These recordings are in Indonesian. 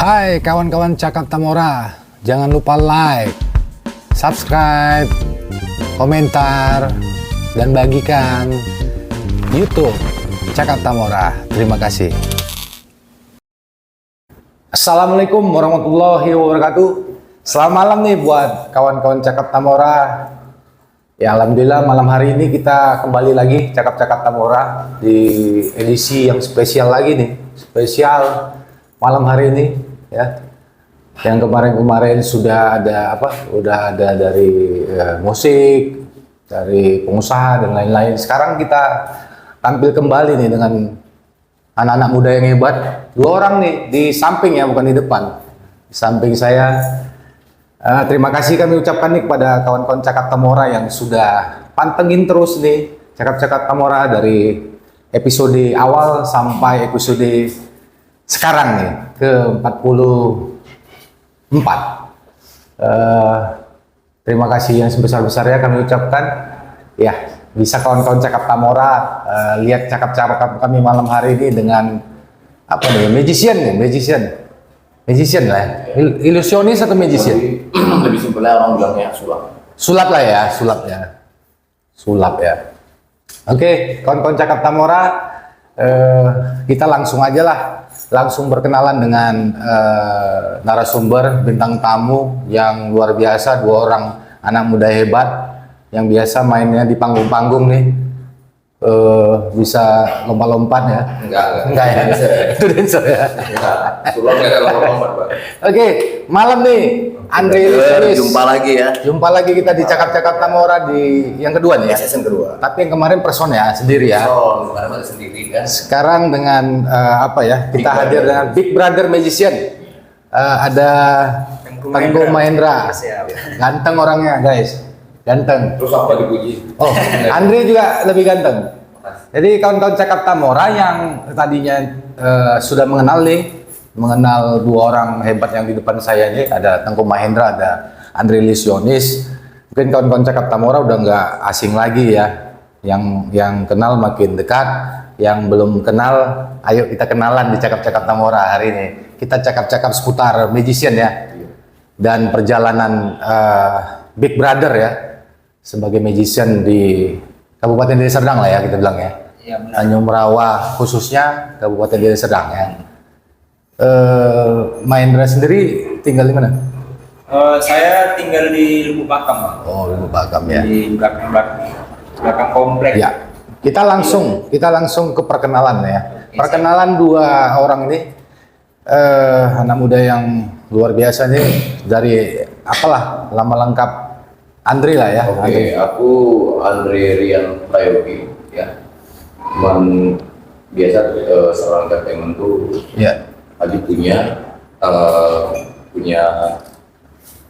Hai kawan-kawan Cakap Tamora, jangan lupa like, subscribe, komentar, dan bagikan YouTube Cakap Tamora. Terima kasih. Assalamualaikum warahmatullahi wabarakatuh. Selamat malam nih buat kawan-kawan Cakap Tamora. Ya alhamdulillah malam hari ini kita kembali lagi Cakap-Cakap Tamora di edisi yang spesial lagi nih. Spesial malam hari ini ya. Yang kemarin-kemarin sudah ada Udah ada dari musik, dari pengusaha dan lain-lain. Sekarang kita tampil kembali nih dengan anak-anak muda yang hebat. Dua orang nih di samping ya, bukan di depan. Di samping saya. Terima kasih kami ucapkan nih kepada kawan-kawan Cakap Tamora yang sudah pantengin terus nih Cakap-Cakap Tamora dari episode awal sampai episode sekarang nih ke 44. Terima kasih yang sebesar-besarnya kami ucapkan. Ya, bisa kawan-kawan Cakap Tamora lihat cakap-cakap kami malam hari ini dengan magician lah, ilusionis atau magician? Lebih simpelnya orang bilangnya Sulap lah ya, sulap ya. Oke, kawan-kawan Cakap Tamora, kita langsung aja lah, langsung berkenalan dengan narasumber bintang tamu yang luar biasa, dua orang anak muda hebat yang biasa mainnya di panggung-panggung nih. Bisa lompat-lompat ya? Enggak ya? Itu dancer ya? enggak. Sulap nggak ada lompat, Pak. Oke, malam nih Andre Lisionis. Jumpa lagi kita di Cakap-Cakap Tamora di yang kedua nih ya? Season kedua. Tapi yang kemarin person ya, sendiri ya? Kemarin sendiri kan? Sekarang dengan kita hadir dengan Big Brother Magician. Ada Tengku Mahendra. Ganteng orangnya guys. Ganteng. Terus apa dipuji? Oh, Andre juga lebih ganteng. Jadi kawan-kawan Cakap Tamora yang tadinya sudah mengenal dua orang hebat yang di depan saya ini, ada Tengku Mahendra, ada Andre Lisionis. Mungkin kawan-kawan Cakap Tamora udah nggak asing lagi ya. Yang kenal makin dekat, yang belum kenal, ayo kita kenalan di Cakap-Cakap Tamora hari ini. Kita cakap-cakap seputar magician ya, dan perjalanan Big Brother ya, sebagai magician di Kabupaten Deli Serdang lah ya kita bilang ya. Iya, Tanjung Merawa khususnya Kabupaten Deli Serdang ya. Mahendra sendiri tinggal di mana? Saya tinggal di Lubuk Pakam, Pak. Oh, Lubuk Pakam ya. Di belakang komplek. Ya. Kita langsung ke perkenalan ya. Perkenalan dua orang ini anak muda yang luar biasa nih, dari nama lengkap Andre lah ya. Oke, aku Andre Rian Prayogi ya. Biasa seorang entertainment tuh Ya. Aji punya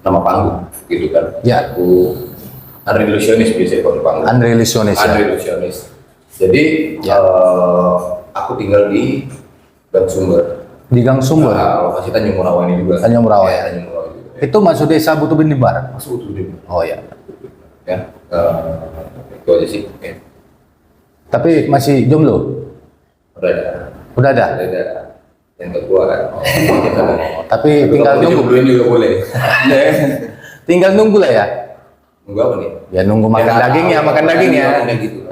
nama panggung gitu kan. Ya. Aku Andre Lisionis biasanya kalau panggung. Andre Lisionis ya. Andre Lisionis. Jadi Ya. aku tinggal di Gang Sumber. Di Gang Sumber. Lokasi Tanjung Merawa ini juga. Tanjung Merawa ya. Tanjung Merawa juga. Itu masuk desa Butuh Binimbar. Masuk tuh dia. Oh ya. Ya, itu aja sih. Ya. Tapi masih jomblo? Udah ada. Udah ada. Udah ada. Yang kedua kan. Tapi tinggal nunggu. Jombloin juga boleh. Tinggal nunggu lah ya. Nunggu apa nih? Ya nunggu makan dagingnya, makan dagingnya. Gitu.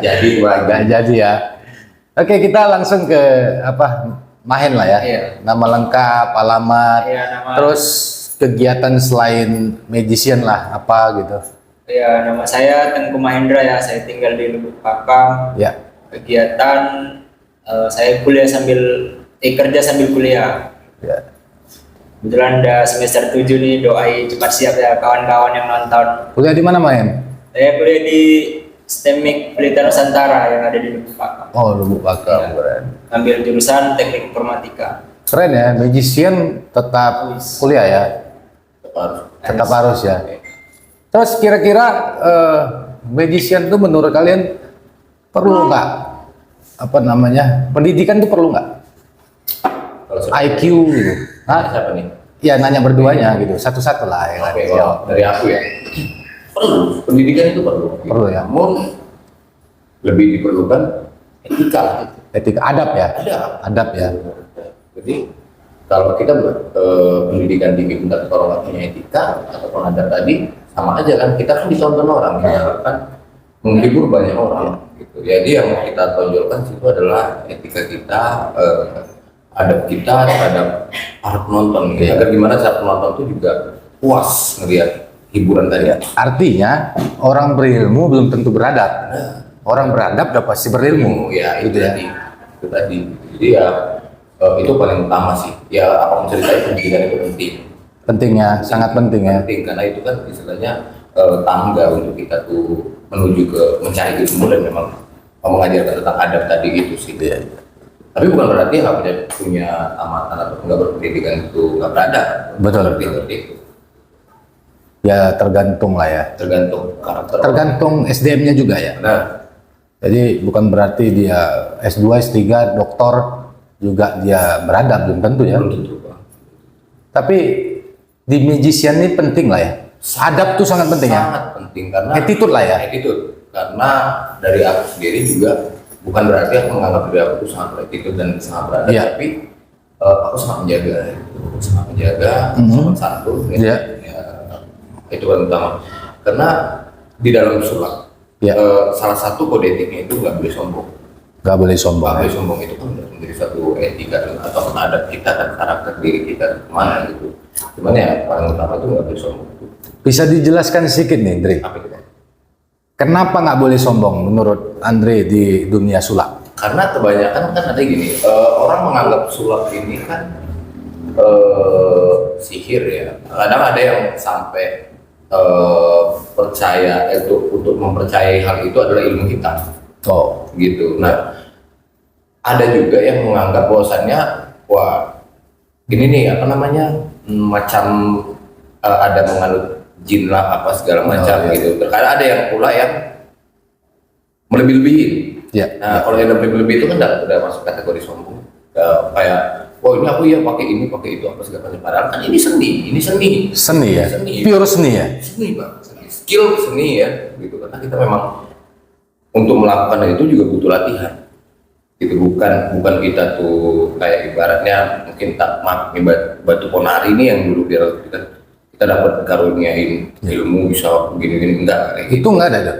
Jadi Nggak jadi ya. Oke, kita langsung ke Mahen lah ya. Iya. Nama lengkap, alamat, Iya, nama. terus kegiatan selain magician lah, apa gitu. Ya, nama saya Tengku Mahendra ya. Saya tinggal di Lubuk Pakam. Ya. Kegiatan saya kerja sambil kuliah. Ya. Kebetulan udah semester 7 nih, doain cepat siap ya kawan-kawan yang nonton. Kuliah di mana Mahen? Saya kuliah di STEMIK Pelita Nusantara yang ada di Lubuk Pakam. Oh, Lubuk Pakam, Iya. keren. Ambil jurusan Teknik Informatika. Keren ya, magician tetap kuliah ya, tetap harus ya. Terus kira-kira magician tuh menurut kalian perlu nggak pendidikan tuh perlu nggak? Kalau IQ gitu? siapa nih? Ya nanya berduanya gitu, satu-satu lah ya. Oke, kalau dari aku ya. Perlu. Pendidikan itu perlu. Perlu ya. Namun lebih diperlukan etika. Etika adab ya. Ada. Adab ya. Jadi kalau kita pendidikan tinggi tapi kalau nggak punya etika ataupun ada tadi sama aja kan, kita kan ditonton orang, kita kan menghibur banyak orang gitu. Jadi yang kita tonjolkan itu adalah etika kita, adab kita terhadap para penonton gitu. Agar gimana cara penonton itu juga puas ngelihat hiburan tadi. Artinya orang berilmu belum tentu beradab. Orang beradab udah pasti berilmu. Ya itu gitu ya. tadi, itu tadi. Jadi ya itu paling utama sih. Ya apapun ceritanya pendidikan itu penting. Pentingnya, sangat penting ya. Penting karena itu kan istilahnya tangga untuk kita tuh menuju ke mencari ilmu dan memang mengajarkan tentang adab tadi itu sih. Iya. Tapi bukan berarti nggak punya amatan atau nggak berpendidikan itu nggak beradab. Betul. Seperti itu. Ya tergantung lah ya. Tergantung karakter. Tergantung SDM-nya juga ya. Nah, Jadi bukan berarti dia S2, S3, doktor juga dia beradab, belum tentu ya. belum tentu Bang. Tapi di magician ini penting lah ya. Adab tuh sangat penting ya. Sangat penting karena Attitude lah ya. attitude. Karena dari aku sendiri juga bukan berarti aku menganggap diri aku tuh sangat attitude dan sangat beradab, Iya. tapi aku sangat menjaga itu, sangat menjaga, sangat santun. Iya. Ya, itu kan utama. Karena di dalam sulap Iya. salah satu kode etiknya itu nggak boleh sombong. Gak boleh sombong. Nggak boleh sombong itu kan udah menjadi satu etika atau adab kita dan karakter diri kita kemana gitu. Cuman ya paling utama itu nggak boleh sombong. Bisa dijelaskan sedikit nih, Andre. Apa itu Bang? Kenapa nggak boleh sombong menurut Andre di dunia sulap? Karena kebanyakan kan ada gini, orang menganggap sulap ini kan sihir ya. Kadang ada yang sampai percaya itu untuk mempercayai hal itu adalah ilmu hitam, Oh, gitu. Nah, ada juga yang menganggap bahwasannya, wah, ini nih apa namanya, macam ada menganut jin lah apa segala macam iya. gitu. Terkadang ada yang pula yang melebih-lebihin. ya. Nah, kalau yang lebih-lebih itu kan udah masuk kategori sombong. Kayak, oh ini aku ya pakai ini, pakai itu, apa segala macam. Padahal kan ini seni. Seni ya, Seni. pure seni ya. Seni Bang, seni. Skill seni ya, gitu. Karena kita memang untuk melakukan itu juga butuh latihan. Gitu, bukan kita tuh kayak ibaratnya mungkin maaf nih batu ponari ini yang dulu kita dapat karuniain ilmu bisa begini-gini enggak kayak gitu. Itu nggak ada tuh.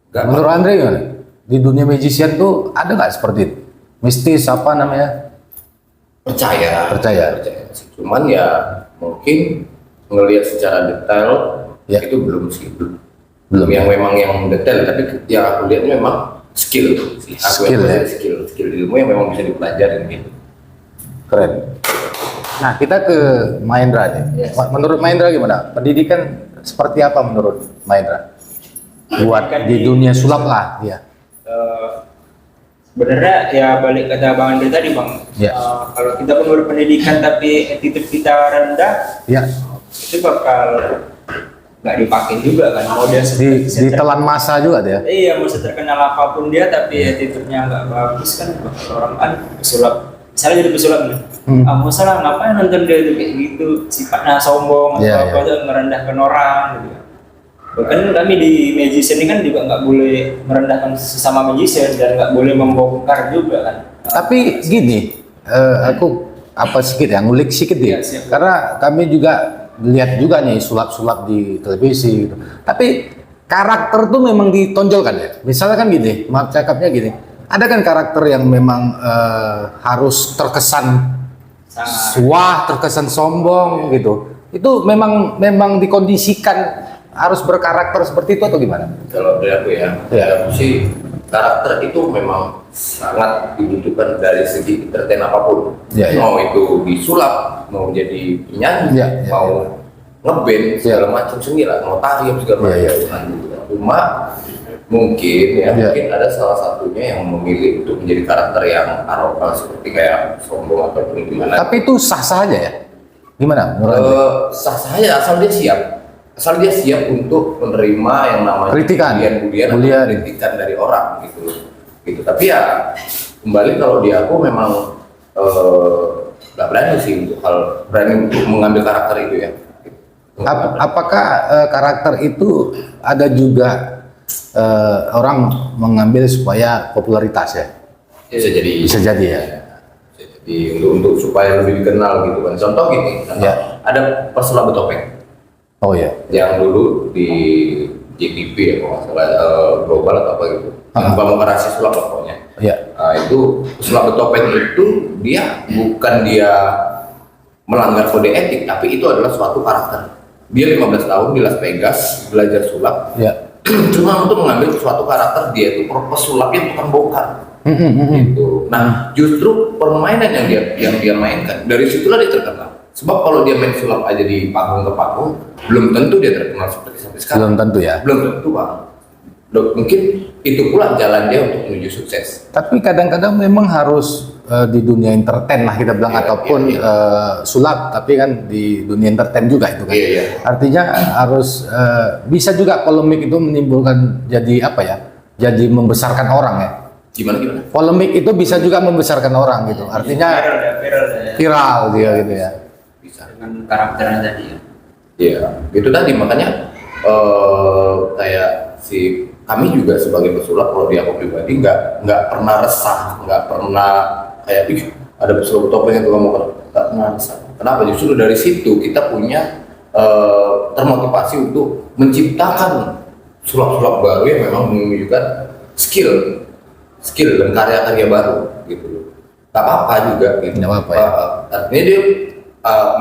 Enggak, Menurut Andre gimana? Di dunia magician tuh ada nggak seperti itu? Mistis apa namanya? percaya sih. Cuman ya mungkin ngelihat secara detail Ya. itu belum sih Belum. yang memang yang detail, tapi yang aku lihatnya memang skill sih. Aku Skill, yang ya. lihat skill ilmu yang memang bisa dipelajarin gitu. Keren. Nah, kita ke Mahendra nih. Yes. Menurut Mahendra gimana? Pendidikan seperti apa menurut Mahendra? Buat Pendidikan di di- dunia sulap lah, ya. Sebenarnya ya balik kata Bang Andre tadi Bang, Ya. kalau kita pun berpendidikan tapi attitude kita rendah, Ya, itu bakal nggak dipakai juga kan. Mau dia ditelan masa juga tuh ya. iya, mau terkenal apapun dia tapi attitude-nya nggak bagus kan, bakal orang kan pesulap. Misalnya jadi pesulap nih, mau salah ngapain nonton dia itu kayak gitu, sifatnya sombong atau Iya, apa itu merendahkan orang gitu. Bahkan kami di magician ini kan juga nggak boleh merendahkan sesama magician dan nggak boleh membongkar juga kan. Tapi gini, aku apa sedikit ya, ngulik sedikit ya. Iya, siap. Karena kami juga lihat juga nih sulap-sulap di televisi gitu. Tapi karakter tuh memang ditonjolkan ya. Misalnya kan gini, maaf cakapnya gini. Ada kan karakter yang memang harus terkesan Sangat. wah, terkesan sombong gitu. Itu memang dikondisikan harus berkarakter seperti itu atau gimana? Kalau dari aku ya, Ya. dari aku sih karakter itu memang sangat dibutuhkan dari segi entertain apapun. Ya, ya. Mau itu disulap, mau jadi penyanyi, Ya, ya, mau ngeband segala macam seni lah, mau tari segala Ya, macam. Cuma mungkin ya, Ya. mungkin ada salah satunya yang memilih untuk menjadi karakter yang arogan seperti kayak sombong ataupun gimana. Tapi itu sah-sah aja ya? Gimana menurut Anda? Sah saja asal dia siap untuk menerima yang namanya Kritikan. bulian Bulian. kritikan dari orang gitu. Tapi ya kembali kalau di aku memang nggak berani sih untuk berani untuk mengambil karakter itu ya. Apakah karakter itu ada juga orang mengambil supaya popularitas ya? Bisa jadi. Bisa jadi ya. untuk supaya lebih dikenal gitu kan. Contoh gini, Ya. ada pesulap betopeng Oh ya. yang dulu di JTP ya kalau nggak salah, global atau apa gitu, yang bambang rahasia sulap lah pokoknya. Ya. Nah, itu pesulap betopeng itu dia bukan melanggar kode etik, tapi itu adalah suatu karakter. Dia 15 tahun di Las Vegas belajar sulap, Ya. cuma untuk mengambil suatu karakter. Dia itu pesulap yang tukang bongkar. Gitu. Nah, justru permainan yang dia mainkan dari situlah dia terkenal. Sebab kalau dia main sulap aja di panggung ke panggung, belum tentu dia terkenal seperti sampai sekarang. Belum tentu ya. Belum tentu, Bang. Mungkin itu pula jalan dia untuk menuju sukses. Tapi kadang-kadang memang harus di dunia entertain lah kita bilang, Iya, ataupun iya. sulap, tapi kan di dunia entertain juga itu kan. Iya, iya. Artinya harus bisa juga polemik itu menimbulkan jadi apa ya? Jadi membesarkan orang ya. Gimana? Polemik itu bisa juga membesarkan orang gitu. Artinya Viral ya. viral dia gitu ya. Bisa. Dengan karakternya tadi ya. Iya, itu tadi makanya kayak kami juga sebagai pesulap, kalau di aku pribadi nggak pernah resah, nggak pernah kayak ada pesulap betopeng yang kamu nggak pernah resah. Kenapa? Justru dari situ kita punya termotivasi untuk menciptakan sulap-sulap baru yang memang menunjukkan skill dan karya-karya baru gitu loh. Gak apa-apa juga gitu. Nggak apa-apa ya. Artinya dia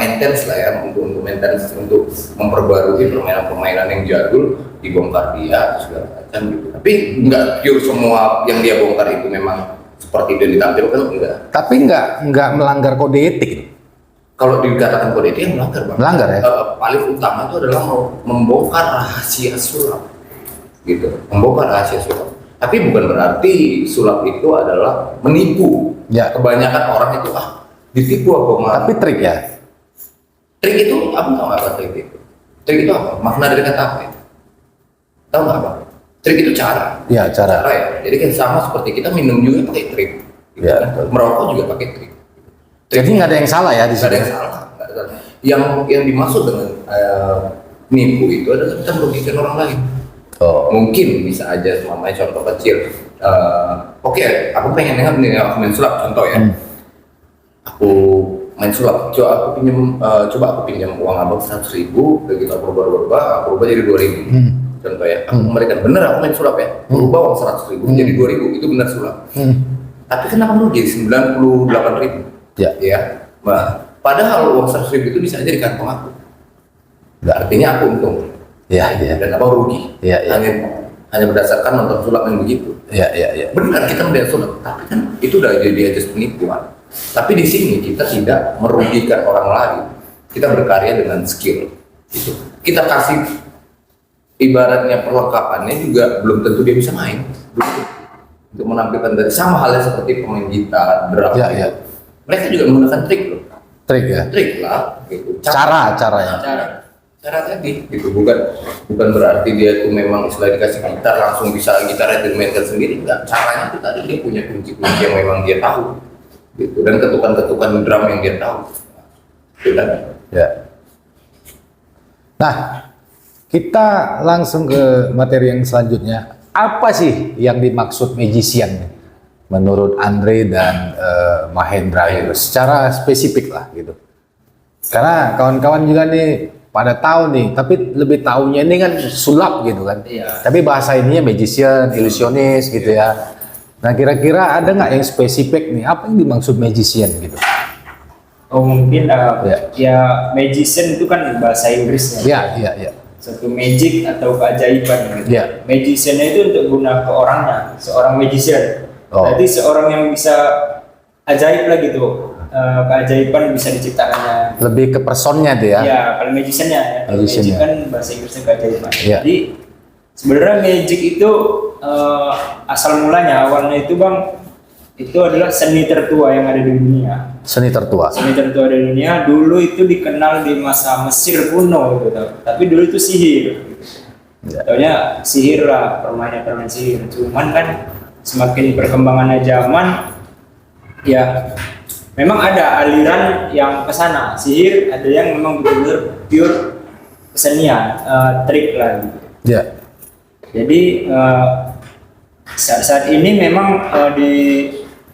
maintenance lah ya, untuk maintenance, untuk memperbarui permainan-permainan yang jadul dibongkar dia segala macam gitu. Tapi nggak pure semua yang dia bongkar itu memang seperti itu ditampilkan, enggak. Tapi nggak melanggar kode etik. Kalau dikatakan kode etik yang melanggar, Bang. Melanggar ya? Paling utama itu adalah membongkar rahasia sulap gitu, membongkar rahasia sulap. Tapi bukan berarti sulap itu adalah menipu. Ya. Kebanyakan orang itu ditipu apa mah. Tapi trik ya. Trik itu apa trik itu? Trik itu apa? Makna dari kata apa itu? Tahu nggak apa? Trik itu cara. Ya, cara. Ya. Jadi kan sama seperti kita minum juga pakai trik. Gitu Ya. kan? Merokok juga pakai trik. Jadi nggak ada yang salah ya di Nggak ada sini. yang salah. Nggak ada salah. Yang dimaksud dengan nipu itu adalah kita merugikan orang lain. Oh. Mungkin bisa aja namanya contoh kecil. Oke, aku pengen nih aku main sulap contoh ya. Aku main sulap, coba aku pinjam uang abang 100.000, begitu aku berubah jadi 2.000. Contoh ya, aku memberikan bener aku main sulap ya, berubah uang 100.000 jadi 2.000, itu benar sulap. Tapi kenapa rugi 98.000? Ya. Nah, padahal uang 100.000 itu bisa aja di kantong aku. Artinya aku untung. Ya. Dan abang rugi. Ya. Hanya berdasarkan nonton sulap yang begitu. Ya. Benar kita melihat sulap, tapi kan itu udah jadi aja penipuan. Tapi di sini kita tidak merugikan orang lain. Kita berkarya dengan skill. Gitu. Kita kasih ibaratnya perlengkapannya juga belum tentu dia bisa main. Untuk menampilkan dari sama halnya seperti pemain gitar, drum. Ya. Mereka juga menggunakan trik loh. Trik ya. Trik lah. Gitu. Caranya. Cara tadi gitu, bukan berarti dia itu memang istilah dikasih gitar langsung bisa gitarnya dimainkan sendiri, enggak. Caranya itu tadi dia punya kunci-kunci yang memang dia tahu gitu, dan ketukan-ketukan drum yang dia tahu gitu kan. Ya. Nah, kita langsung ke materi yang selanjutnya. Apa sih yang dimaksud magician menurut Andre dan Mahendra gitu, secara spesifik lah gitu. Karena kawan-kawan juga nih pada tahu nih, tapi lebih tahunya ini kan sulap gitu kan. Iya. Tapi bahasa ininya magician, ilusionis gitu ya. Nah, kira-kira ada nggak yang spesifik nih? Apa yang dimaksud magician gitu? Oh mungkin ya magician itu kan bahasa Inggrisnya. Iya. Suatu magic atau keajaiban gitu. Iya. Magician itu untuk guna ke orangnya, seorang magician. Oh. Berarti seorang yang bisa ajaib lah gitu. Keajaiban bisa diciptakannya. Lebih ke personnya tuh ya. Ya, kalau magician-nya ya. Kalau Magician magic ya. kan bahasa Inggrisnya keajaiban. Iya. Jadi sebenarnya magic itu asal mulanya awalnya itu Bang, itu adalah seni tertua yang ada di dunia. Seni tertua. Seni tertua di dunia dulu itu dikenal di masa Mesir kuno gitu. Tapi dulu itu sihir. Ya. Taunya sihir lah, permainan sihir. Cuman kan semakin perkembangannya zaman, ya memang ada aliran yang ke sana. Sihir ada yang memang betul-betul pure kesenian, trik lah gitu. Ya. Jadi saat ini memang di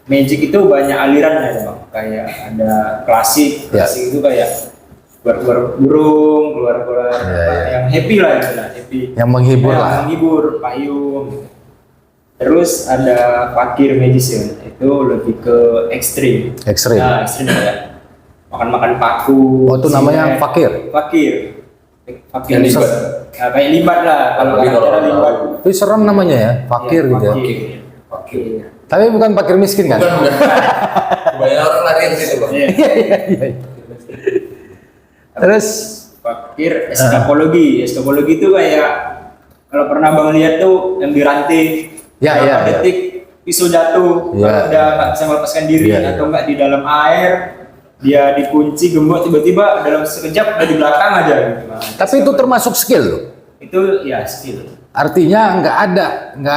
magic itu banyak alirannya ya Bang. kayak ada klasik, Ya. klasik itu kayak keluar burung, keluar Ya. yang happy lah gitu lah, happy. Yang menghibur Ya, lah. menghibur, payung. Gitu. Terus ada fakir magician, itu lebih ke ekstrim. Ekstrim. Nah, ekstrim ya. Makan-makan paku. Oh, itu namanya silet. fakir. Fakir. Fakir Yang libat. Nah, kayak libat lah kalau Tapi kalau cara libat. Itu serem namanya ya, fakir Ya, gitu ya. Fakir. Tapi bukan fakir miskin kan? Bukan. Banyak orang lari ke situ, Bang. Iya. Terus Fakir eskapologi. Eskapologi itu kayak kalau pernah Bang lihat tuh yang diranting Ya, berapa ya, ya. detik pisau jatuh, Ya. kalau udah nggak bisa melepaskan diri Ya, ya. atau nggak di dalam air, dia dikunci gembok tiba-tiba dalam sekejap udah di belakang aja gitu. Nah, tapi itu termasuk skill loh. itu ya skill. Artinya nggak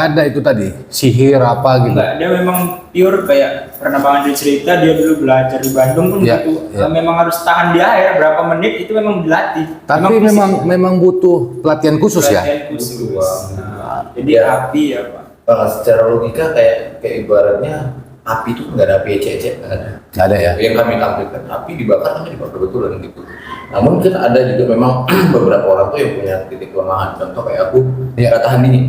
ada itu tadi sihir apa gitu. Enggak, dia memang pure kayak pernah Bang Andri cerita dia dulu belajar di Bandung pun Ya, gitu. ya. Memang harus tahan di air berapa menit itu memang dilatih. Tapi fisik. memang butuh pelatihan khusus ya. Pelatihan khusus. Nah, jadi Ya. api ya Pak. Secara logika kayak ibaratnya api itu nggak ada api ecek-ecek, nggak ada. Nggak ada ya. Yang kami tampilkan api dibakar betulan gitu. Namun kan ada juga memang beberapa orang tuh yang punya titik kelemahan. Contoh kayak aku Ya. nggak tahan dingin.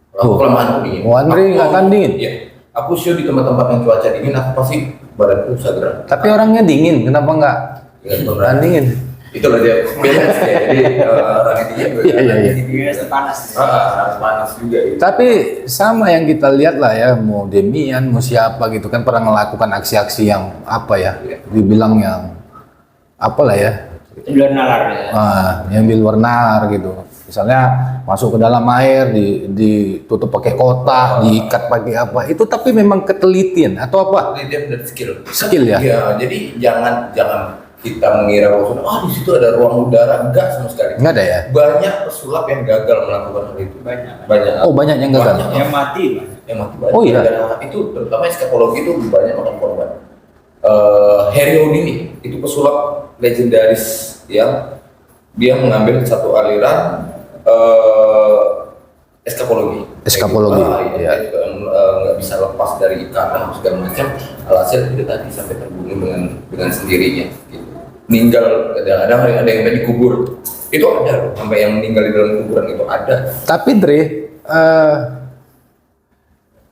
Kalau aku Oh. kelemahan aku dingin. Oh, Andre Aku- nggak tahan dingin? Iya. Aku show di tempat-tempat yang cuaca dingin, aku pasti badanku bisa gerak. Tapi orangnya dingin, kenapa nggak Nggak beneran. tahan dingin? Itulah dia balance ya. Jadi orang yang dingin juga. Iya, iya. Dia panas. Harus panas juga. Gitu. Tapi sama yang kita lihat lah ya, mau Demian, mau siapa gitu kan pernah melakukan aksi-aksi yang apa ya, dibilang yang apalah ya, Di luar nalar ya. yang di luar nalar gitu. Misalnya masuk ke dalam air, ditutup pakai kotak, diikat pakai apa, itu tapi memang ketelitian atau apa? Jadi dia benar skill. Skill ya? Iya, jadi jangan kita mengira bahwa di situ ada ruang udara, enggak sama sekali. Nggak ada ya? Banyak pesulap yang gagal melakukan hal itu. Banyak. Oh, banyak yang gagal. Banyak Yang mati Pak. yang mati banyak. Oh, iya? Gara-gara itu terutama eskapologi itu banyak makan korban. Harry Houdini itu pesulap legendaris yang dia mengambil satu aliran eskapologi. Eskapologi, Iya. iya. Nggak bisa lepas dari ikatan segala macam. Alhasil itu tadi sampai terbunuh dengan sendirinya. Gitu. Meninggal, kadang-kadang ada yang dikubur. Itu ada loh, sampai yang meninggal di dalam kuburan itu ada. Tapi Dre,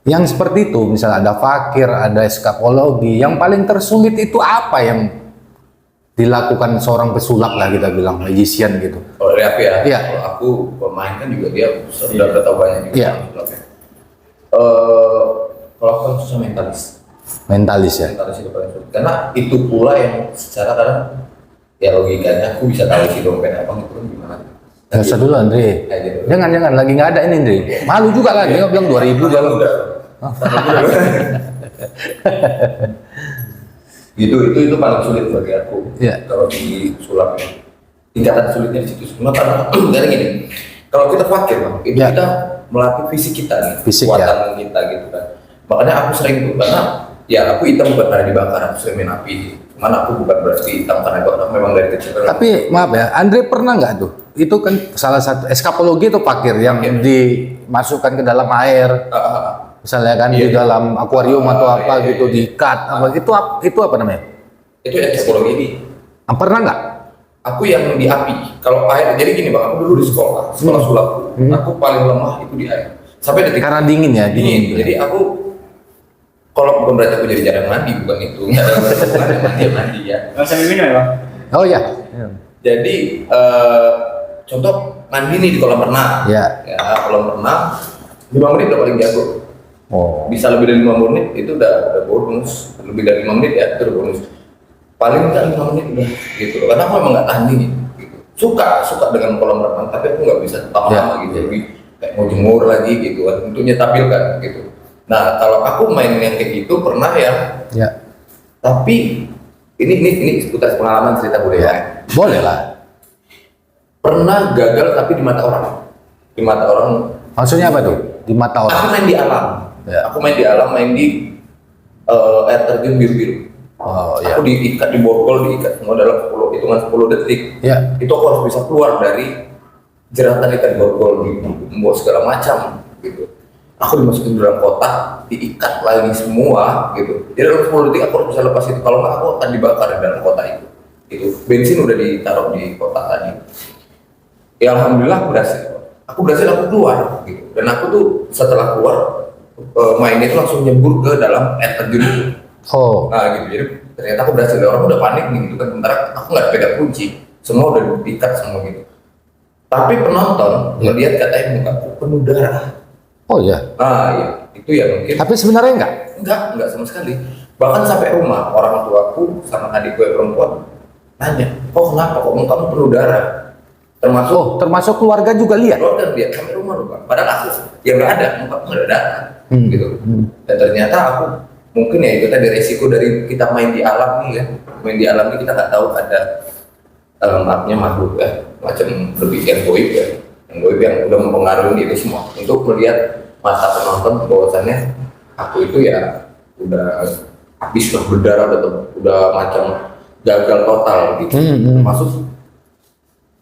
yang seperti itu, misalnya ada fakir, ada eskapologi, yang paling tersulit itu apa yang dilakukan seorang pesulap lah kita bilang, magician gitu. Kalau dari aku ya, Iya. kalau aku pemain kan juga dia sudah tahu banyak juga. Iya. pesulapnya. Kalau aku kan susah mentalis. Mentalis ya. Mentalis itu paling sulit. Karena itu pula yang secara kadang ya logikanya aku bisa tahu si dompet abang itu kan gimana. Nggak usah dulu Andre. Kayak gitu. Jangan lagi nggak ada ini Andre. Malu juga kan dia bilang 2000 dia bilang. udah. itu paling sulit bagi aku. Iya. Kalau di sulapnya tingkatan sulitnya di situ. Kenapa? Karena gini, kalau kita fakir bang, itu Iya. kita melatih fisik kita nih, Fisik, kekuatan kita gitu kan. Makanya aku sering tuh karena ya aku hitam bukan karena dibakar, aku sering main api. Cuman aku bukan berarti hitam karena itu aku memang dari kecil. Tapi maaf ya, Andre pernah nggak tuh? Itu kan salah satu eskapologi itu fakir yang Iya. dimasukkan ke dalam air, misalnya kan di Iya. dalam akuarium atau apa Iya, gitu iya. diikat, apa itu apa namanya? Itu eskapologi ini. Pernah nggak? Aku yang di api. Kalau air, jadi gini bang, aku dulu di sekolah sulap. Aku paling lemah itu di air. Sampai detik Karena dingin ya, dingin. Jadi aku kalau bukan berarti aku jadi jarang mandi, bukan itu. Nggak ada hubungannya mandi ya. Nggak sambil minum ya Bang? Oh ya. Jadi contoh mandi nih di kolam renang. Ya. Ya, kolam renang 5 menit udah paling jago. Oh. Bisa lebih dari 5 menit itu udah bonus. Lebih dari 5 menit ya itu udah bonus. Paling enggak 5 menit udah gitu. Karena aku memang nggak tahan dingin. Gitu. Suka dengan kolam renang, tapi aku nggak bisa tahan Ya. lama gitu. Jadi kayak mau jemur lagi gitu kan. Untuk nyetabilkan gitu. Nah kalau aku main yang kayak gitu pernah ya. Ya. Tapi ini seputar pengalaman cerita boleh ya. Boleh lah. Pernah gagal tapi di mata orang. Di mata orang. Maksudnya apa tuh? Di mata Aku orang. main di alam. Ya. Aku main di alam, main di air terjun biru-biru. Oh ya. Aku diikat di borgol, diikat semua dalam hitungan 10 detik. Ya. Itu aku harus bisa keluar dari jeratan ikan borgol, membuat segala macam gitu. aku dimasukin dalam kotak, diikat lagi semua gitu. Jadi dalam 10 detik aku harus bisa lepas itu, kalau nggak aku akan dibakar di dalam kotak itu. Itu bensin udah ditaruh di kotak tadi. Ya alhamdulillah aku berhasil aku keluar gitu. Dan aku tuh setelah keluar mainnya itu langsung nyebur ke dalam air terjun itu. Oh. Nah gitu, jadi ternyata aku berhasil. Orang udah panik nih gitu kan, sementara aku nggak pegang kunci, semua udah diikat semua gitu. Tapi penonton ngelihat katanya mukaku penuh darah. Oh iya. Nah iya, itu ya mungkin. Tapi sebenarnya Enggak sama sekali. Bahkan sampai rumah orang tuaku sama adikku yang perempuan nanya, oh kenapa kok mukamu penuh darah? termasuk keluarga juga lihat. Keluarga lihat sampai rumah loh Pak. Padahal aku ya nggak ada, mukaku nggak ada darah, gitu. Dan ternyata aku mungkin ya itu tadi resiko dari kita main di alam nih ya. Main di alam ini kita nggak tahu ada maafnya makhluk ya, macam lebih yang goib ya, yang udah mempengaruhi itu semua untuk melihat mata penonton bahwasannya aku itu ya udah habis lah berdarah, udah macam gagal total gitu. Masuk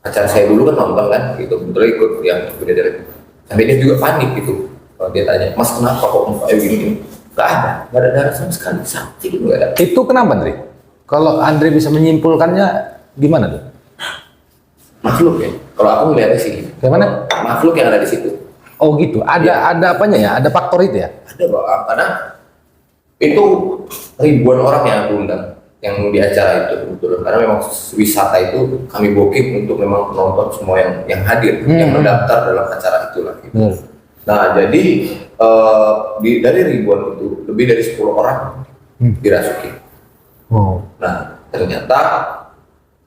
acara saya dulu kan nonton kan gitu, betul ikut yang beda dari itu. Sampai dia juga panik gitu. Kalau dia tanya, Mas kenapa kok mukanya gini? Nggak ada darah sama sekali, sakit gitu nggak ada. Itu kenapa, Andre? Kalau Andre bisa menyimpulkannya gimana tuh? Makhluk ya. Kalau aku melihatnya sih, Gimana? makhluk yang ada di situ. Oh gitu. Ada apanya ya? Ada faktor itu ya? Ada Pak, karena itu ribuan orang yang aku undang yang di acara itu kebetulan, karena memang wisata itu kami booking untuk memang penonton semua yang hadir, yang mendaftar dalam acara itulah gitu. Nah jadi dari ribuan itu lebih dari 10 orang dirasuki. Nah ternyata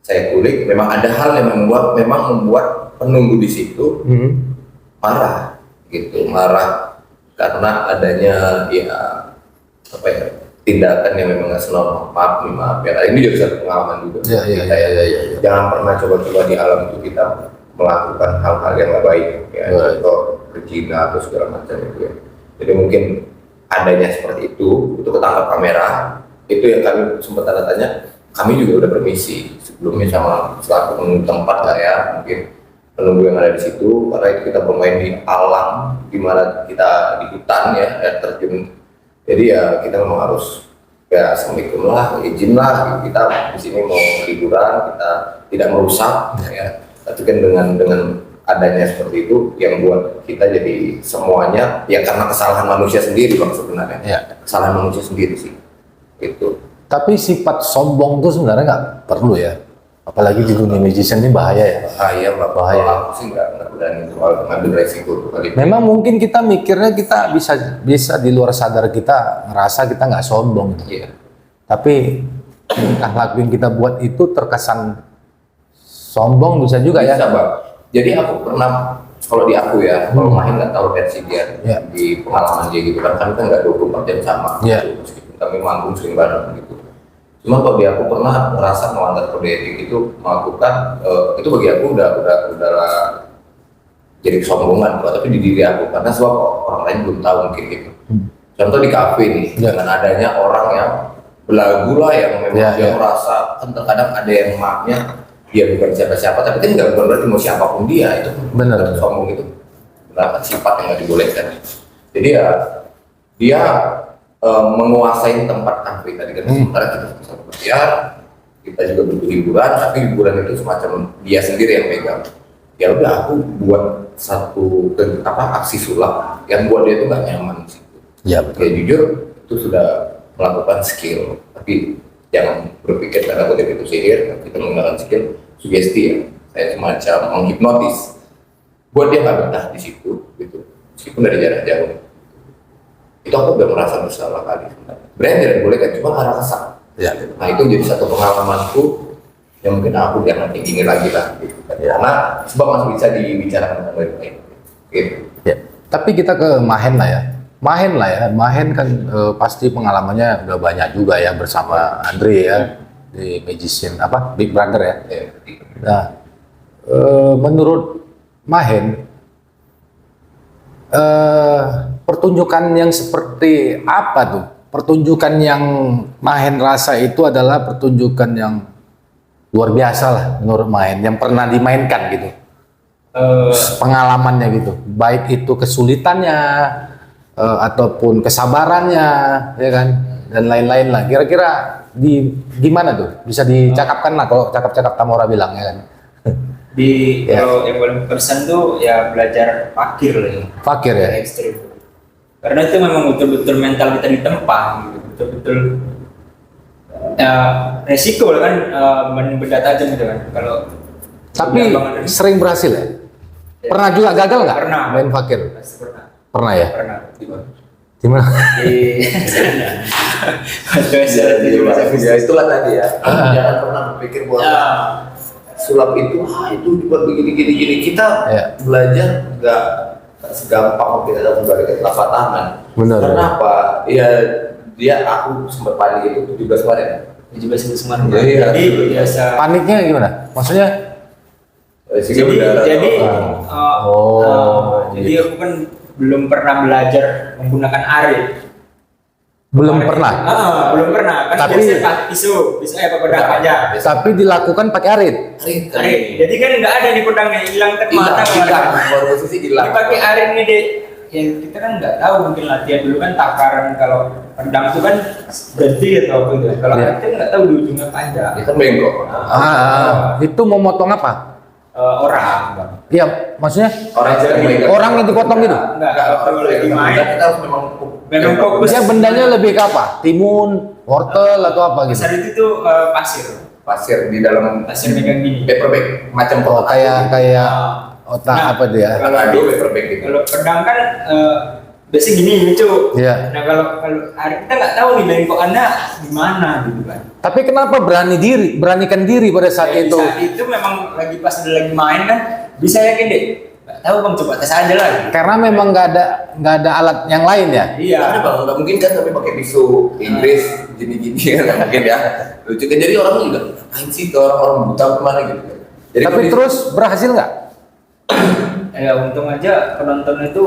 saya kulik, memang ada hal yang membuat penunggu di situ marah gitu, marah karena adanya ya apa ya, tindakan yang memang nggak senonoh. Maaf ya, ini juga satu pengalaman juga. Jangan pernah coba-coba di alam itu kita melakukan hal-hal yang nggak baik ya, contoh berzina atau segala macam itu ya. Jadi mungkin adanya seperti itu ketangkap kamera, itu yang kami sempat tanya, kami juga udah permisi sebelumnya sama selaku penunggu tempat lah ya, mungkin penunggu yang ada di situ, karena itu kita bermain di alam, di mana kita di hutan ya, air terjun. Jadi ya kita memang harus ya assalamualaikum lah, izin lah, kita di sini mau liburan, kita tidak merusak ya. Tapi kan dengan adanya seperti itu yang buat kita jadi semuanya ya karena kesalahan manusia sendiri Bang sebenarnya. Ya. Kesalahan manusia sendiri sih. Gitu. Tapi sifat sombong itu sebenarnya nggak perlu ya. Apalagi di dunia magician ini bahaya ya. Bahaya. Kalau aku sih nggak berani soal ngambil resiko kali. Memang mungkin kita mikirnya kita bisa di luar sadar kita ngerasa kita nggak sombong. Iya. Tapi tingkah laku yang kita buat itu terkesan sombong bisa juga ya. Bisa Bang. Jadi aku pernah, kalau di aku ya, kalau main nggak tahu versi dia di pengalaman dia gitu kan, kami kan nggak 24 jam sama, gitu. Meskipun kami manggung sering bareng gitu. Cuma kalau di aku pernah merasa melanggar kode etik itu melakukan itu bagi aku udah jadi kesombongan, tapi di diri aku karena sebab orang lain belum tahu mungkin gitu. Contoh di kafe nih, dengan adanya orang yang belagu lah yang memang dia merasa kan terkadang ada yang maafnya dia bukan siapa-siapa, tapi kan bukan berarti mau siapapun dia, itu benar sombong itu merupakan sifat yang nggak dibolehkan. Jadi ya dia menguasai tempat kafe tadi kan, sementara kita bisa berbiar, kita juga berliburan, tapi liburan itu semacam dia sendiri yang pegang. Ya udah aku buat satu aksi sulap yang buat dia itu nggak nyaman sih. Ya betul. Ya jujur itu sudah melakukan skill, tapi jangan berpikir karena kode itu sihir, kita menggunakan skill sugesti ya. Saya semacam menghipnotis buat dia nggak betah di situ gitu, meskipun dari jarak jauh. Itu aku udah merasa bersalah kali sebenarnya. Brand tidak boleh kan, cuma karena kesal. Ya. Nah itu jadi satu pengalamanku yang mungkin aku jangan ingin lagi lah gitu. Karena sebab masih bisa dibicarakan dengan baik-baik. Gitu. Ya. Tapi kita ke Mahen lah ya. Mahen kan pasti pengalamannya udah banyak juga ya bersama Andre ya di Magician Big Brother ya. Nah, menurut Mahen pertunjukan yang seperti apa tuh? Pertunjukan yang Mahen rasa itu adalah pertunjukan yang luar biasa lah menurut Mahen yang pernah dimainkan gitu. Pengalamannya gitu, baik itu kesulitannya, ataupun kesabarannya, ya kan, dan lain-lain lah. Kira-kira di gimana tuh? Bisa dicakapkan lah kalau cakap-cakap Tamora bilang, ya kan? Ya. Kalau yang paling berkesan tuh ya belajar parkir lah ya. Fakir ya. Ekstrim. Karena itu memang betul-betul mental kita ditempa gitu. Betul-betul ya, resiko lah kan, benda tajam gitu kan. Kalau Tapi banget, sering berhasil ya. Pernah juga gagal nggak? Pernah. Main fakir. pernah. Pernah ya. Pernah. Gimana? Di Ya itulah tadi ya. Jangan pernah berpikir bahwa Ya. sulap itu itu buat begini kita Ya. belajar nggak segampang kita dapat balik telapak tangan. Benar. Kenapa? Ya dia aku sempat panik itu 17 kemarin. 17 Semarang. Iya. Jadi biasa. Paniknya gimana? Maksudnya? Jadi Oh, jadi aku kan belum pernah belajar menggunakan arit. Belum Arit. pernah. Belum pernah. Kan Tapi- biasanya pakai pisau ya apa pedang aja. Tapi dilakukan pakai arit. Arit. Jadi kan nggak ada di pedangnya, hilang termata hilang, baru posisi hilang. Ini pakai arit nih deh. Ya kita kan nggak tahu, mungkin latihan dulu kan takaran, kalau pedang itu kan berhenti atau apa gitu. Kalau Iya. arit kan nggak tahu di ujungnya panjang. Itu bengkok. Itu mau motong apa? Orang, Bang. Iya, maksudnya orang yang dipotong gitu. Enggak, kalau lagi main Kita harus memang fokus. Dia bendanya lebih ke apa? Timun, wortel atau apa gitu? Besar itu tuh pasir pasir di dalam pasir megang gini. paper bag macam Oh, kayak otak Nah, apa dia? kalau aduh paper bag gitu. kalau pedang kan biasanya gini lucu. Iya. Nah kalau hari kita nggak tahu nih bengkokannya gimana gitu kan. Tapi kenapa beranikan diri pada saat Ya, itu? Saat itu memang lagi pas udah lagi main kan, bisa yakin deh. Nggak tahu bang, coba tes aja lah. Gitu. Karena memang nggak ada alat yang lain ya. Iya. Ada bang, nggak mungkin kan tapi pakai pisau Inggris gini-gini kan mungkin ya. Lucu kan jadi orang juga ngapain sih ke orang-orang buta kemana gitu. Jadi Tapi kondisi- terus berhasil nggak? Ya untung aja penonton itu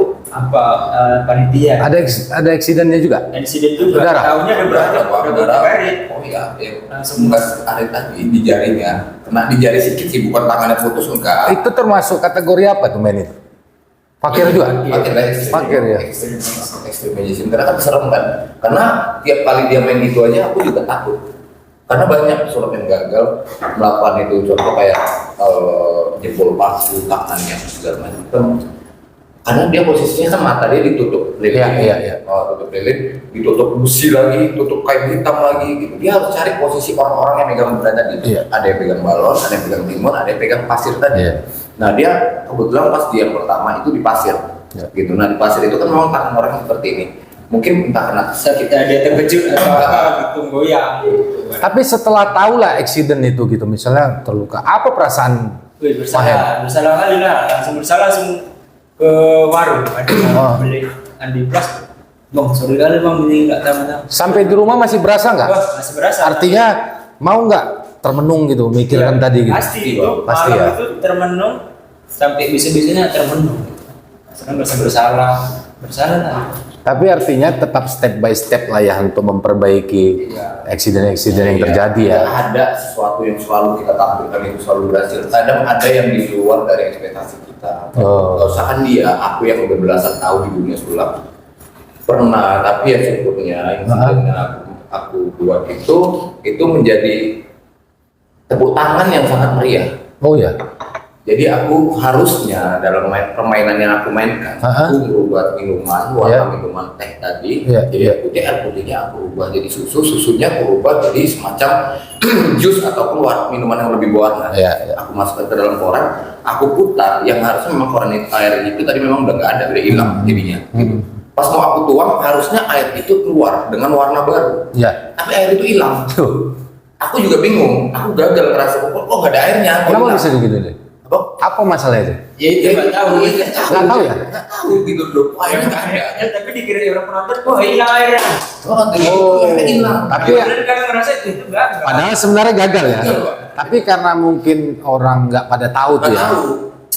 panitia. Ada accidentnya juga? Insiden juga. Berdarah? Tahunya ada berapa? Ada berapa hari? Oh iya, ya. Langsung. Bekas arit tadi di jarinya, kena di jari sedikit sih, bukan tangannya putus enggak. Itu termasuk kategori apa tuh main itu? Fakir juga? Fakir lah, ekstrim. Fakir ya? Ekstrim magician, karena kan serem kan. Karena tiap kali dia main itu aja aku juga takut. Karena banyak sulap yang gagal melakukan itu, contoh kayak jempol paku, tangannya segala macam. Karena dia posisinya kan mata dia ditutup lilin, Iya. tutup lilin, ditutup busi lagi, tutup kain hitam lagi gitu. Dia harus cari posisi orang-orang yang megang benda tadi. Iya. Ada yang pegang balon, ada yang pegang timun, ada yang pegang pasir tadi. Iya. Nah dia kebetulan pas dia yang pertama itu di pasir, Iya. gitu. Nah di pasir itu kan memang tangan orang seperti ini. Mungkin entah kenapa Bisa kita dia terkejut atau apa gitu goyang. Gitu. Tapi setelah tahu lah accident itu gitu, misalnya terluka, apa perasaan Wih, Maher? bersalah kali lah, langsung bersalah langsung ke warung, ada Oh. beli Andi Plus. Bang, sorry kali bang, ini nggak tahu. Sampai di rumah masih berasa nggak? Wah, masih berasa. Artinya mau nggak termenung gitu, mikirkan Iya, tadi gitu? Pasti itu, Pasti malam ya. itu termenung sampai bisa-bisanya termenung. Sekarang bersalah, lah. Tapi artinya tetap step by step lah ya untuk memperbaiki Iya. accident-accident yang terjadi ya. Tidak ada sesuatu yang selalu kita tampilkan itu selalu berhasil. Kadang ada yang di luar dari ekspektasi kita. Oh. Gak usah kan dia, aku yang udah belasan tahun di dunia sulap pernah, tapi ya syukurnya insiden yang aku buat itu menjadi tepuk tangan yang sangat meriah. Oh ya. Jadi aku harusnya dalam permainan yang aku mainkan, aku berubah minuman, warna Yeah. minuman teh tadi, Yeah, jadi yeah. putih, air putihnya aku ubah jadi susu, susunya aku ubah jadi semacam jus atau keluar minuman yang lebih berwarna. Yeah, yeah. Aku masukkan ke dalam koran, aku putar, yang harusnya memang koran air itu tadi memang udah nggak ada, udah hilang jadinya. Gitu. Pas mau aku tuang, harusnya air itu keluar dengan warna baru, Ya. tapi air itu hilang. Tuh. Aku juga bingung, aku gagal ngerasa kok nggak ada airnya. Kenapa Hilang. bisa begitu deh? Apa masalahnya itu? Ya itu nggak tahu. Nggak tahu ya? Nggak tahu gitu loh. Airnya nggak ada. Ya, tapi dikira orang penonton, wah hilang airnya. Airnya hilang. Tapi ya, Dan karena ngerasa itu enggak. padahal sebenarnya gagal ya. Tapi karena mungkin orang nggak pada tahu tuh Nggak ya. tahu.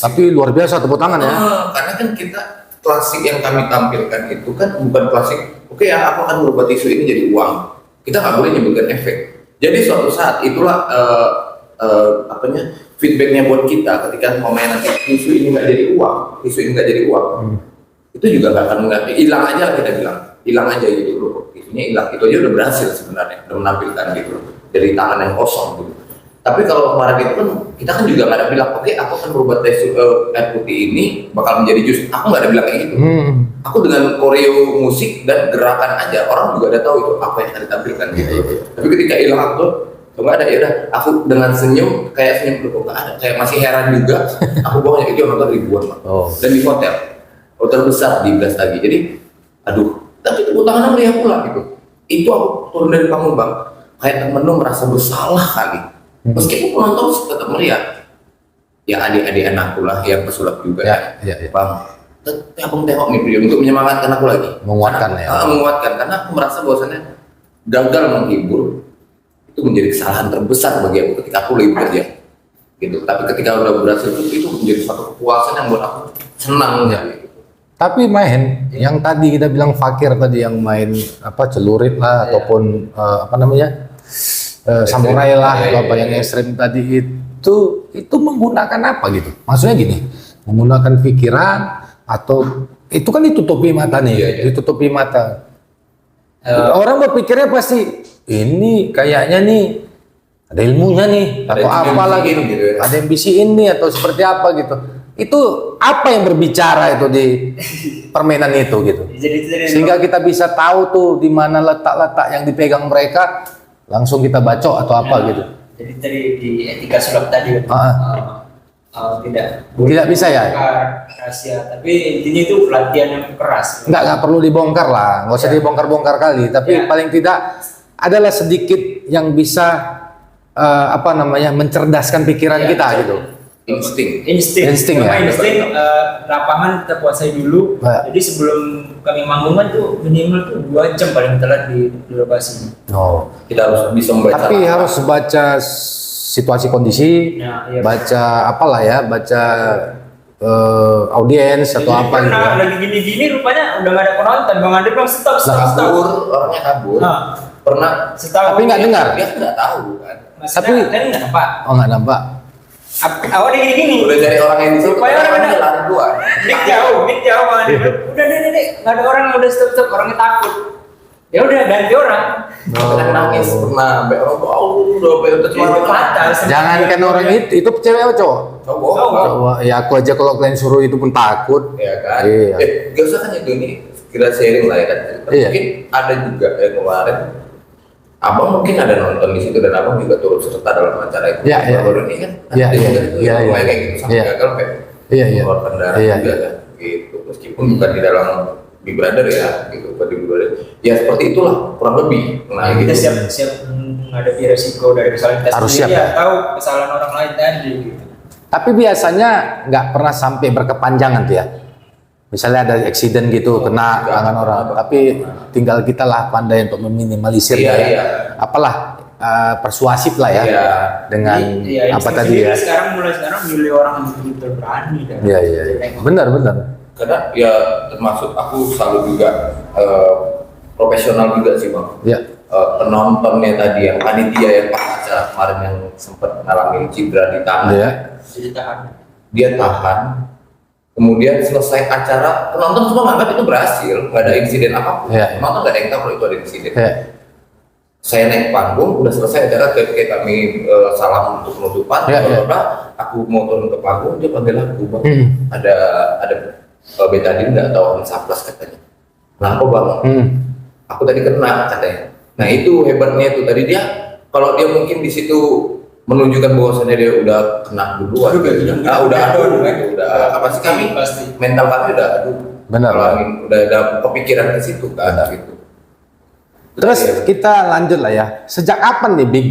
Tapi luar biasa tepuk tangan ya. Karena kan kita klasik yang kami tampilkan itu kan bukan klasik. Oke ya, aku akan merubah tisu ini jadi uang. Kita nggak boleh nyebutkan efek. Jadi suatu saat itulah feedbacknya buat kita ketika pemainan tisu ini nggak jadi uang, tisu ini nggak jadi uang. itu juga nggak akan hilang aja lah, kita bilang hilang aja gitu loh, itunya hilang, itu aja udah berhasil sebenarnya, udah menampilkan gitu loh, dari tangan yang kosong gitu. Tapi kalau kemarin itu kan kita kan juga nggak ada bilang oke aku akan berubah air putih ini bakal menjadi jus, aku nggak ada bilang kayak gitu. Aku dengan koreo musik dan gerakan aja orang juga udah tahu itu apa yang akan ditampilkan gitu. Tapi ketika hilang aku tuh nggak ada, ya udah aku dengan senyum kayak senyum kok nggak ada, kayak masih heran juga. Aku bawanya itu nonton ribuan Pak. Dan di hotel besar di Brastagi. Jadi aduh, tapi tepuk tangannya meriah pula gitu. Itu aku turun dari panggung Bang, kayak temen lu merasa bersalah kali. Meskipun penonton tetap meriah. Ya adik-adik anakku lah yang pesulap juga ya. Bang, abang tengok nih video untuk menyemangatkan aku lagi. Menguatkan ya. Menguatkan, karena aku merasa bahwasannya gagal menghibur itu menjadi kesalahan terbesar bagi aku ketika aku lagi bekerja. Gitu. Tapi ketika udah berhasil itu menjadi suatu kepuasan yang buat aku senang ya. Gitu. Tapi main yang tadi kita bilang Fakir tadi yang main apa celurit lah ataupun apa namanya samurai lah atau apa yang ekstrim tadi itu menggunakan apa gitu? Maksudnya gini, menggunakan pikiran atau itu kan ditutupi mata nih, ditutupi mata. Orang berpikirnya pasti ini kayaknya nih ada ilmunya nih atau apalah gitu, ada yang bisiin nih atau seperti apa gitu. Itu apa yang berbicara itu di permainan itu gitu. Sehingga kita bisa tahu tuh di mana letak-letak yang dipegang mereka, langsung kita bacok atau apa gitu. Jadi tadi di etika sulap tadi tidak bisa ya. Rahasia, tapi intinya itu pelatihan yang keras. Nggak perlu dibongkar lah, nggak usah dibongkar-bongkar kali. Tapi paling tidak adalah sedikit yang bisa apa namanya mencerdaskan pikiran kita gitu. Insting ya. Lapangan kita kuasai dulu. Jadi sebelum kami manggungan tuh minimal tuh 2 jam paling telat di lokasi. Kita harus bisa membaca. Tapi harus baca situasi kondisi, baca apalah ya, baca audiens atau apa gitu. Lagi gini-gini rupanya udah nggak ada penonton. Bang Ade bilang stop. Orangnya kabur. Pernah tapi nggak dengar. Dia nggak tahu kan. Tapi nggak nampak. Nggak nampak. Awalnya gini. Udah dari orang yang di situ. Supaya orang ada lari dua. Mik jauh. Udah deh, nggak ada orang udah stop, orangnya takut. Ya udah ganti orang. Kadang nangis pernah, sampai orang tuh udah fatal. Jangankan orang itu cewek atau cowok? Cowok. Ya aku aja kalau kalian suruh itu pun takut. Ya kan. Iya. Gak usah kan itu ini kira sharing lah ya kan. Mungkin ada juga yang kemarin. Abang mungkin ada nonton di situ dan abang juga turut serta dalam acara itu. Baru ini kan. Kayak gitu sampai gagal kayak mengeluarkan darah juga kan. Gitu. Meskipun bukan di dalam Big Brother ya, gitu, bukan di Big Brother. Ya seperti itulah kurang lebih. Nah, kita siap menghadapi resiko dari kesalahan kita harus sendiri. siap, tahu kesalahan orang lain tadi. Gitu. Tapi biasanya nggak pernah sampai berkepanjangan tuh ya. Misalnya ada accident gitu, kena tangan orang. Tapi tinggal kita lah pandai untuk meminimalisir apalah persuasif lah ya. Dengan apa tadi ya. Mulai sekarang milih orang yang berani. Iya. Benar. Karena ya termasuk aku selalu juga profesional juga sih Bang. Penontonnya tadi yang panitia yang pas acara kemarin yang sempat ngalamin cedera di tangan. Dia tahan. Kemudian selesai acara, penonton semua menganggap itu berhasil, nggak ada insiden apapun. Penonton nggak ada yang tahu kalau itu ada insiden. Saya naik panggung, udah selesai acara, kayak kami salam untuk penutupan. Aku mau turun ke panggung, dia panggil aku, Bang. Ada betadine nggak atau Ensaplas katanya. Kenapa Bang? Aku tadi kena katanya. Nah itu hebatnya tuh tadi dia, kalau dia mungkin di situ menunjukkan bahwasannya dia udah kena duluan, udah apa sih kami mental kami udah benar, udah ada kepikiran ke situ kan gitu. Terus kita lanjut lah ya. Sejak kapan nih Big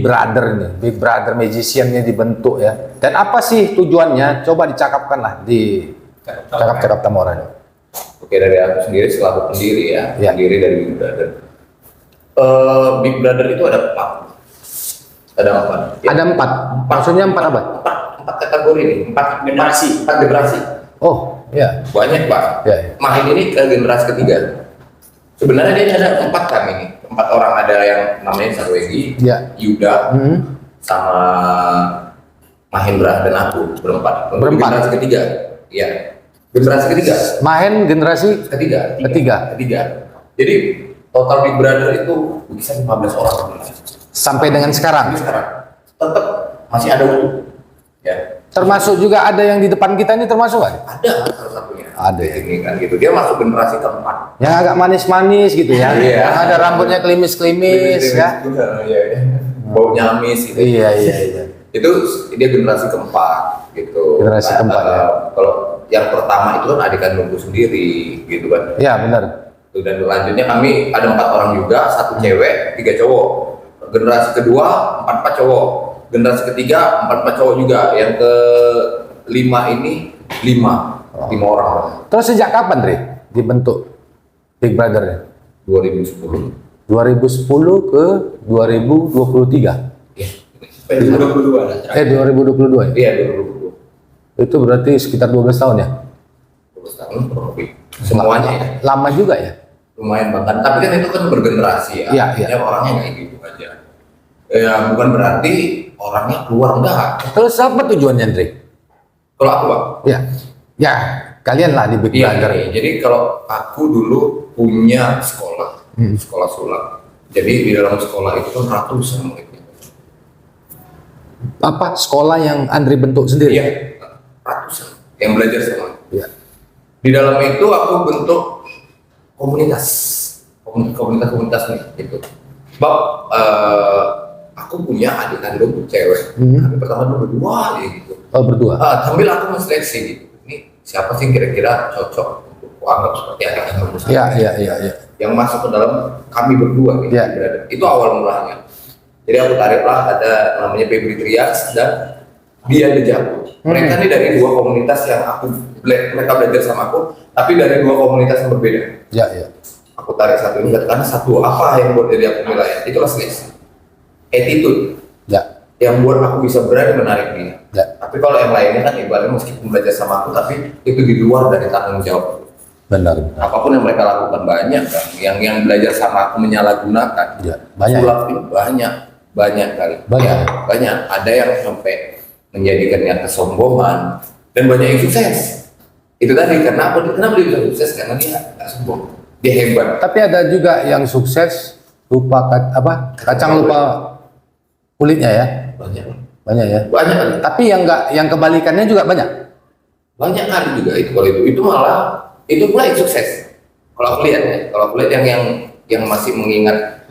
Brother Magician-nya dibentuk ya? Dan apa sih tujuannya? Coba dicakapkan lah di cakap Tamora. Oke, dari aku sendiri selaku pendiri ya. Pendiri dari Big Brother. Big Brother itu ada 4. Ada 4. Ada 4. Maksudnya 4 apa? 4 kategori nih. 4 generasi. Oh, iya. Banyak Pak. Mahin ini ke generasi ketiga. Sebenarnya dia ada 4 kami nih. 4 orang, ada yang namanya Sarwegi, Yuda, sama Mahendra dan aku berempat. Generasi ketiga. Iya. Generasi ketiga. Mahen generasi Ketiga. ketiga. Jadi total Big Brother itu bisa 15 orang. Sampai dengan sekarang. Tapi sekarang tetap masih ada utuh. Ya. Termasuk juga ada yang di depan kita ini termasuk kan? Ada salah satunya. Ada ya. Ini kan gitu. Dia masuk generasi keempat. Yang agak manis-manis gitu ya. Iya. Yang ada rambutnya klimis-klimis ya. Iya. Baunya amis gitu. Iya. Itu dia generasi keempat gitu. Generasi keempat, ya. Kalau yang pertama itu kan adik kandungku sendiri gitu kan. Iya benar. Dan selanjutnya kami ada 4 orang juga, 1 cewek, 3 cowok. Generasi kedua 4 cowok. Generasi ketiga 4 cowok juga. Yang ke-5 ini 5 orang. Terus sejak kapan Dre dibentuk Big Brother? 2010. 2010 ke 2023. Iya. 2022 lah. 2022 ya? Iya 2020. Itu berarti sekitar 12 tahun ya? 12 tahun kurang lebih. Semuanya ya. Lama juga ya? Lumayan bahkan. Tapi kan itu kan bergenerasi ya. Iya. Artinya orangnya kayak gitu aja. Ya bukan berarti orangnya keluar enggak. Terus apa tujuannya Dre? Kalau aku Bang. Ya kalian lah di Big Brother. Iya. Jadi kalau aku dulu punya sekolah, sekolah sulap. Jadi di dalam sekolah itu kan ratusan muridnya. Apa sekolah yang Andre bentuk sendiri? Iya, ratusan yang belajar sama. Iya. Di dalam itu aku bentuk komunitas nih gitu. Sebab aku punya adik kandung cewek. Kami pertama dulu berdua aja gitu. Oh berdua. Sambil aku menseleksi gitu. Ini siapa sih kira-kira cocok untuk aku anggap seperti adik kandung saya. Iya. Yang masuk ke dalam kami berdua gitu. Iya. Itu awal mulanya. Jadi aku tariklah ada namanya Febri Trias dan Dian Dejaku. Mereka ini dari 2 komunitas yang mereka belajar sama aku, tapi dari 2 komunitas yang berbeda. Iya. Aku tarik satu ini karena satu apa yang buat dari aku nilai itulah seleksi. Attitude Ya. yang buat aku bisa berani menarik dia. Ya. Tapi kalau yang lainnya kan ibaratnya meskipun belajar sama aku, tapi itu di luar dari tanggung jawab. Benar. Apapun yang mereka lakukan banyak kan. Yang belajar sama aku menyalahgunakan. Ya, banyak. Sulap itu banyak kali. Banyak. Ya, banyak. Ada yang sampai menjadikannya kesombongan dan banyak yang sukses. Itu tadi kenapa dia bisa sukses karena dia nggak sombong, dia hebat. Tapi ada juga yang sukses lupa kacang lupa kulitnya ya. Banyak ya. Banyak kali. Tapi yang kebalikannya juga banyak. Banyak kali juga itu kalau itu malah itu pula yang sukses. Kalau aku lihat ya, kalau aku lihat yang masih mengingat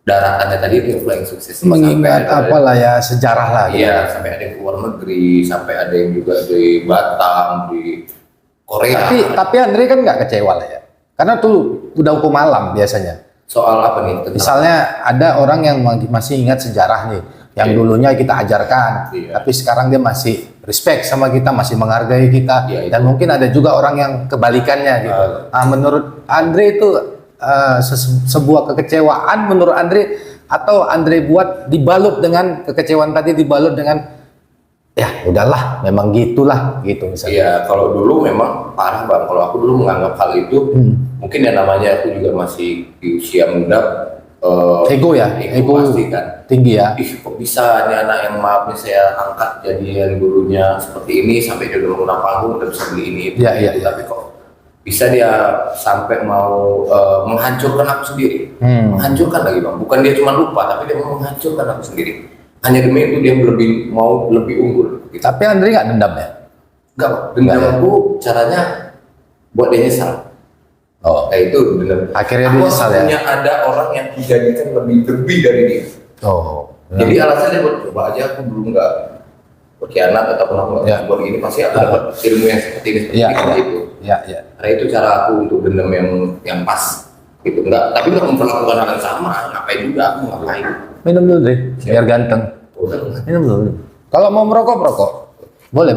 daratannya tadi itu pula yang sukses. Mengingat apalah ya sejarah lah. Gitu. Iya, sampai ada yang ke luar negeri, sampai ada yang juga di Batam, di Korea. Tapi Andre kan nggak kecewa lah ya. Karena tuh udah hukum malam biasanya. Soal apa nih? Misalnya ada orang yang masih ingat sejarah nih, yang dulunya kita ajarkan, tapi sekarang dia masih respect sama kita, masih menghargai kita, dan mungkin ada juga orang yang kebalikannya gitu. Nah, menurut Andre itu sebuah kekecewaan menurut Andre, atau Andre buat dibalut dengan kekecewaan tadi, dibalut dengan ya udahlah, memang gitulah gitu misalnya. Iya, kalau dulu memang parah Bang. Kalau aku dulu menganggap hal itu mungkin yang namanya aku juga masih di usia muda. Ego ya, ego pasti kan tinggi ya. Ih, kok bisa nih anak yang maaf nih saya angkat jadian gurunya seperti ini sampai dia udah menggunakan panggung udah bisa beli ini itu. Iya. Tapi kok bisa dia sampai mau menghancurkan aku sendiri, menghancurkan lagi Bang. Bukan dia cuma lupa, tapi dia mau menghancurkan aku sendiri. Hanya demi itu dia mau lebih unggul. Gitu. Tapi Andre nggak dendam ya? Enggak, dendam aku caranya buat dia nyesal. Oh, Itu benar. akhirnya dia nyesal ya? Punya ada orang yang dijadikan lebih dari dia. Oh, Jadi alasannya buat coba aja aku dulu nggak berkhianat ataupun aku nggak buat ini pasti aku dapat ilmu yang seperti ini itu. Iya. Karena itu cara aku untuk dendam yang pas gitu. Enggak, tapi nggak memperlakukan hal yang sama. Ngapain juga aku ngapain. Minum dulu deh, biar ganteng. Udah. Minum dulu. Kalau mau merokok. Boleh.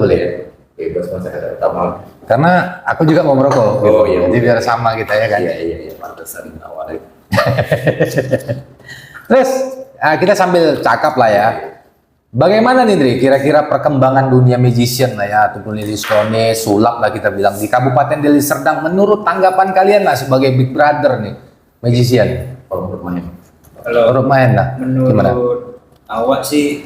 Bebas masyarakat utama. Karena aku juga mau merokok. Oh, gitu. iya. Jadi biar sama kita ya kan. Iya, pantesan awalnya. Terus kita sambil cakap lah ya. Bagaimana nih Dri, kira-kira perkembangan dunia magician lah ya, ataupun illusionist, sulap lah kita bilang di Kabupaten Deli Serdang, menurut tanggapan kalian lah sebagai Big Brother nih, magician? Kalau bermain. Menurut main lah, Menurut gimana? awak sih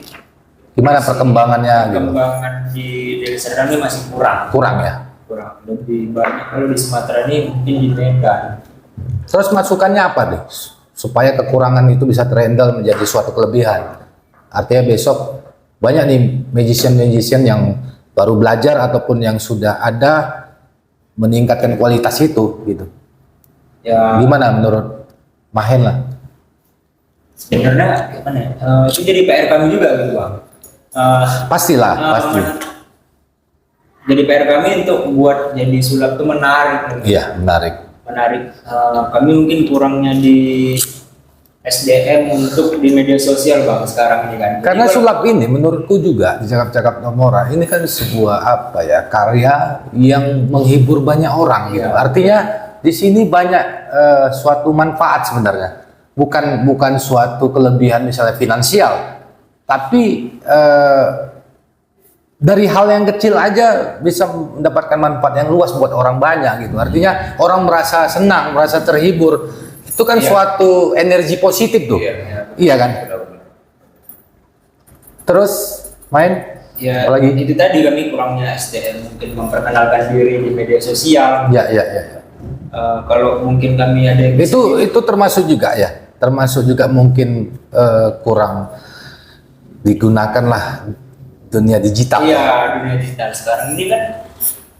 Gimana perkembangannya? Gitu? perkembangan di Deli Serdang ini masih kurang. Kurang ya? kurang lebih banyak kalau di Sumatera ini mungkin di Medan. Terus masukannya apa deh? Supaya kekurangan itu bisa terhandle menjadi suatu kelebihan. Artinya besok banyak nih magician-magician yang baru belajar ataupun yang sudah ada meningkatkan kualitas itu gitu. Ya Gimana menurut Mahen lah? sebenarnya gimana ya? Itu jadi PR kami juga gitu bang. Pastilah, Eh, pasti. Jadi PR kami untuk buat jadi sulap itu menarik. Iya, menarik. Kami mungkin kurangnya di SDM untuk di media sosial bang sekarang ini kan. Jadi Karena kalau- sulap ini menurutku juga di Cakap-Cakap Nomora ini kan sebuah apa ya, karya yang menghibur banyak orang gitu. Iya. Artinya di sini banyak suatu manfaat sebenarnya. Bukan suatu kelebihan misalnya finansial, tapi dari hal yang kecil aja bisa mendapatkan manfaat yang luas buat orang banyak gitu. Artinya orang merasa senang, merasa terhibur. Itu kan Iya. suatu energi positif tuh. Iya. Iya kan? Benar-benar. Terus main Ya, apalagi? itu tadi kami kurangnya SDM mungkin memperkenalkan diri di media sosial. Ya, ya, ya, ya. Kalau mungkin kami ada yang Itu termasuk juga ya. Termasuk juga mungkin kurang digunakan lah dunia digital. iya dunia digital sekarang ini kan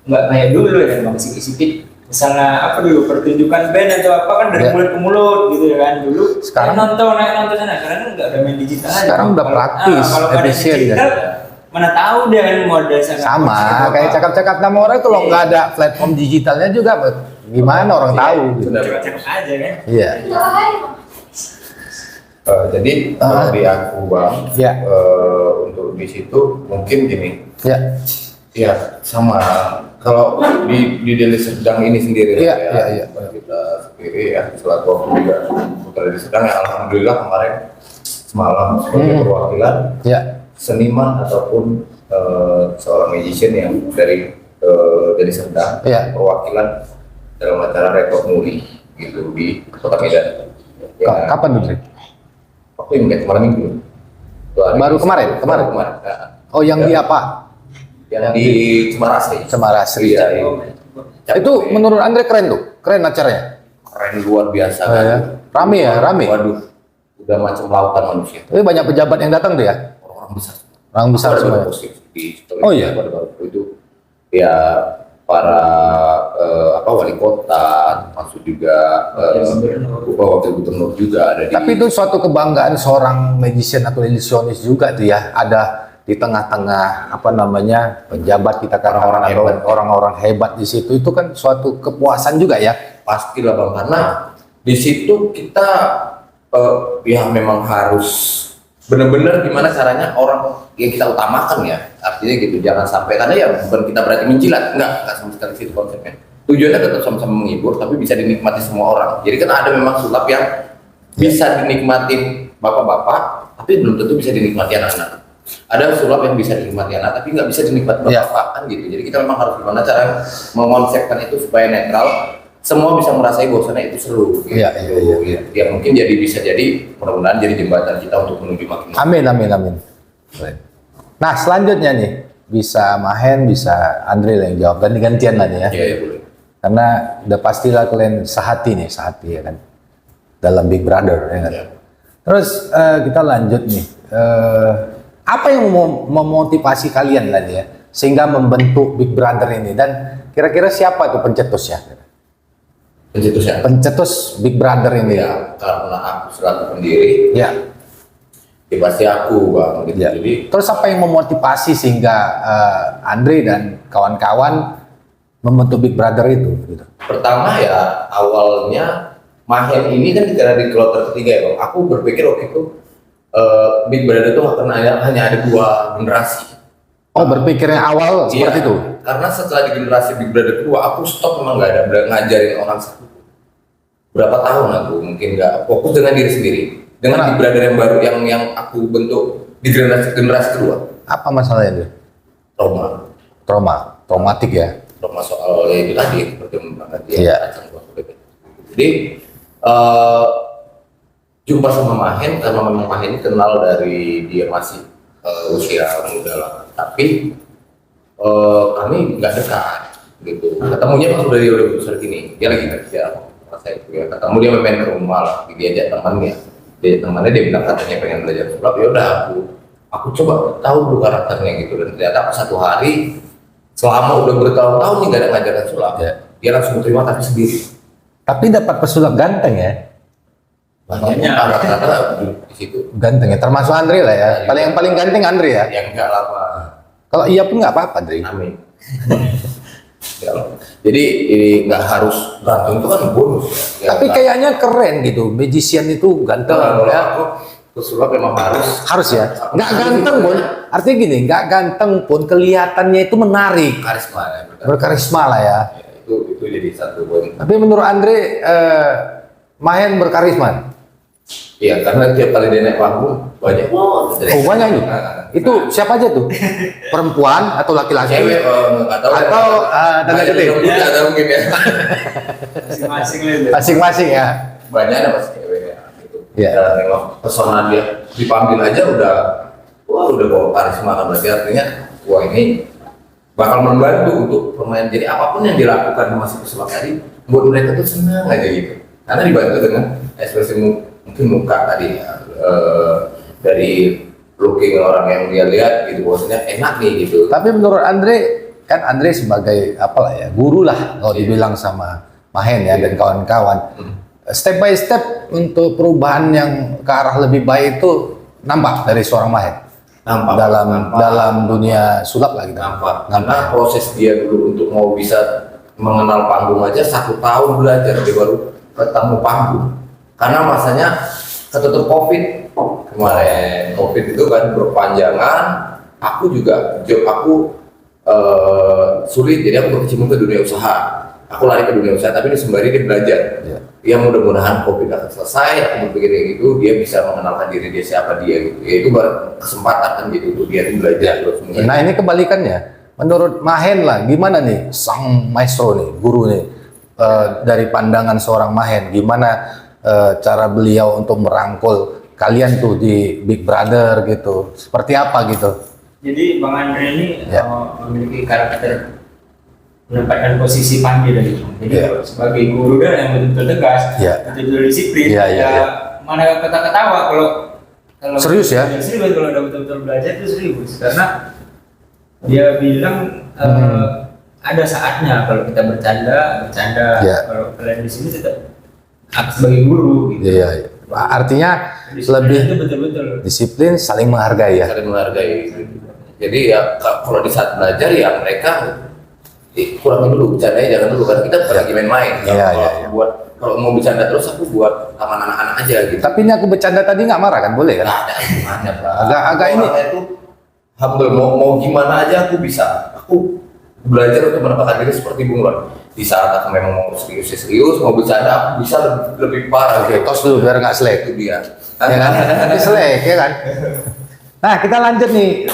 nggak kayak dulu ya kan bang sipit-sipit. Misalnya apa dulu pertunjukan band atau apa kan dari Ya. mulut ke mulut gitu ya kan dulu. Sekarang- naik nonton sana. Sekarang kan nggak ada main digital. aja. Sekarang udah Kalau- praktis, kalau nggak ada efisien, digital, ya. mana tahu dia kan mau ada Sama kayak Cakap-Cakap Namora kalau nggak ada platform digitalnya juga gimana orang tahu gitu. Cakap-cakap aja kan. Iya. Jadi kalau di aku bang, Ya. untuk di situ mungkin gini, Ya. ya sama kalau di Deli Serdang ini sendiri Iya, ya, iya, iya. kita sendiri ya selaku aku juga putra Deli Serdang yang alhamdulillah kemarin semalam sebagai perwakilan Ya. seniman ataupun seorang magician yang dari Deli Serdang Iya. perwakilan dalam acara rekor muri gitu di Kota Medan. Ya, Kapan tuh, Dri? waktu ini malam minggu. Baru kemarin? Baru kemarin. Nah, Oh, yang Ya. di apa? yang di Cemarase. Cemarase. Iya, iya. Itu menurut Andre keren tuh. Keren acaranya. keren luar biasa Oh, ya. Rame ya, rame. Waduh, udah macam lautan manusia. Tapi banyak pejabat yang datang tuh ya. Orang besar. Orang besar Ada semua. beberapa posisi di story Oh, iya. pada waktu itu ya para wali kota, termasuk juga wakil gubernur juga ada di. Tapi itu suatu kebanggaan seorang magician atau ilusionis juga tuh ya. Ada di tengah-tengah apa namanya pejabat kita kan Orang-orang atau hebat. orang-orang hebat di situ itu kan suatu kepuasan juga ya. Pastilah bang, karena di situ kita ya memang harus benar-benar gimana caranya orang yang kita utamakan ya, artinya gitu, jangan sampai karena ya bukan kita berarti menjilat, enggak sama sekali situ konsepnya. Tujuannya tetap sama-sama menghibur, tapi bisa dinikmati semua orang. Jadi kan ada memang sulap yang bisa dinikmati bapak-bapak, tapi belum tentu bisa dinikmati anak-anak. Ada sulap yang bisa dinikmati anak, tapi nggak bisa dinikmati Iya. bapak-bapak kan gitu. Jadi kita memang harus gimana cara mengonsepkan itu supaya netral, semua bisa merasai bahwasannya itu seru. Gitu. Iya, iya, iya. Ya mungkin jadi bisa jadi mudah-mudahan jadi jembatan kita untuk menuju makin. Amin, amin, amin. Nah selanjutnya nih bisa Mahen, bisa Andre lah yang jawab, ganti-gantian lah nih ya. Iya, ya boleh. Karena udah pastilah kalian sehati nih, sehati ya kan dalam Big Brother ya kan. Iya. Terus kita lanjut nih. Apa yang memotivasi kalian lah nih ya sehingga membentuk Big Brother ini dan kira-kira siapa tuh pencetusnya? Pencetusnya. Pencetus Big Brother ini. Ya, karena aku selaku pendiri, Ya. ya pasti aku bang. Gitu. Ya. Jadi Terus apa yang memotivasi sehingga Andre dan kawan-kawan membentuk Big Brother itu? Gitu. pertama ya awalnya Mahen ini kan karena di kloter ketiga ya bang. Aku berpikir waktu itu Big Brother itu hanya ada 2 generasi. Oh berpikirnya awal seperti Iya, itu? Karena setelah di generasi Big Brother kedua, aku stop memang nggak ada ngajarin orang satu. Berapa tahun aku mungkin nggak fokus dengan diri sendiri. Dengan Kenapa? Big Brother yang baru yang aku bentuk di generasi kedua, Apa masalahnya itu? trauma, Traumatik ya? trauma soal ya itu tadi seperti membakar dia. Iya. Jadi jumpa sama Mahen karena memang Mahen kenal dari dia masih usia muda lah. Tapi kami nggak dekat gitu. Ketemunya pas udah dia udah besar gini, dia lagi kerja sama saya itu ya. Ketemu dia main ke rumah lah, diajak temannya dia bilang katanya pengen belajar sulap, ya udah aku coba tahu dulu karakternya gitu, dan ternyata pas satu hari selama udah bertahun-tahun nih gak ada ngajaran sulap, dia langsung terima tapi sendiri. Tapi dapat pesulap ganteng ya. Banyak rata-rata di situ. Ganteng ya, termasuk Andre lah ya. Yang paling ganteng Andre ya. Yang enggak lama. Kalau iya pun nggak apa-apa, Andre. Amin. Ya Allah. Jadi ini nggak harus gantung, itu kan bonus ya. Tapi kayaknya keren gitu, magician itu ganteng kalau ya. aku pesulap memang harus Ya. Nggak ganteng pun, artinya gini, nggak ganteng pun kelihatannya itu menarik, karisma ya. berkarisma lah ya. Ya, itu jadi satu poin. Tapi menurut Andre, Mahen berkarisma. Iya, karena tiap kali dia naik panggung banyak. Oh banyak itu. Itu siapa aja tuh? Perempuan atau laki-laki? Cewek nggak tahu. Atau tanda kutip? Nggak tahu mungkin ya. Masing-masing lah. Masing-masing ya. Banyak ada pasti cewek ya. Gitu. Iya. Dan memang pesona dia dipanggil aja udah bawa karisma kan, berarti artinya wah ini bakal membantu untuk pemain. Jadi apapun yang dilakukan sama si pesulap tadi buat mereka tuh senang aja gitu. Karena dibantu dengan ekspresi mungkin muka tadi ya, dari looking orang yang dia lihat gitu, bahwasanya enak nih gitu. Tapi menurut Andre, kan Andre sebagai apalah ya, guru lah kalau dibilang sama Mahen ya dan kawan-kawan. Step by step untuk perubahan yang ke arah lebih baik itu nampak dari seorang Mahen. Nampak dalam dunia sulap lah gitu. Karena proses dia dulu untuk mau bisa mengenal panggung aja 1 tahun belajar, dia baru ketemu panggung. Karena masanya ketutup COVID kemarin. COVID itu kan berpanjangan. Aku juga job aku sulit, jadi aku berkecimpung ke dunia usaha. Aku lari ke dunia usaha, tapi sembari dia belajar. Ya mudah-mudahan COVID akan selesai. Aku berpikir kayak gitu, dia bisa mengenalkan diri dia, siapa dia gitu. Ya itu baru kesempatan kan gitu untuk dia belajar terus. Nah ini kebalikannya. Menurut Mahen lah, gimana nih sang maestro nih, guru nih, dari pandangan seorang Mahen, gimana cara beliau untuk merangkul kalian tuh di Big Brother gitu, seperti apa gitu? Jadi Bang Andre ini Ya. memiliki karakter menempatkan posisi pandai dari itu. Jadi Ya. kalau sebagai guru dia yang betul-betul tegas, Ya. betul-betul disiplin. Ya, ya, ya. Mana kata-katawa kalau Serius ya? Serius kalau udah betul-betul belajar itu serius, karena dia bilang ada saatnya kalau kita bercanda. Ya. Kalau kalian di sini tetap aku sebagai guru. Gitu. Iya, iya. Artinya Disiplin lebih itu betul-betul. disiplin, saling menghargai ya. Saling menghargai. Jadi ya kalau di saat belajar ya mereka kurangi dulu bercandanya, jangan dulu kan kita bukan lagi main-main. Iya, Kalau iya, aku iya. kalau mau bercanda terus aku buat taman anak-anak aja gitu. Tapi ini aku bercanda tadi nggak marah kan? Boleh kan? Nggak ada gimana Pak. Agak ini. Orangnya itu humble, mau gimana aja aku bisa. Aku belajar untuk menempatkan diri seperti Bung Ron. Di saat aku memang mau serius, mau bercanda aku bisa lebih parah. Oke, tos dulu biar nggak selek. Itu dia. Ya kan? Nanti selek ya kan? Nah kita lanjut nih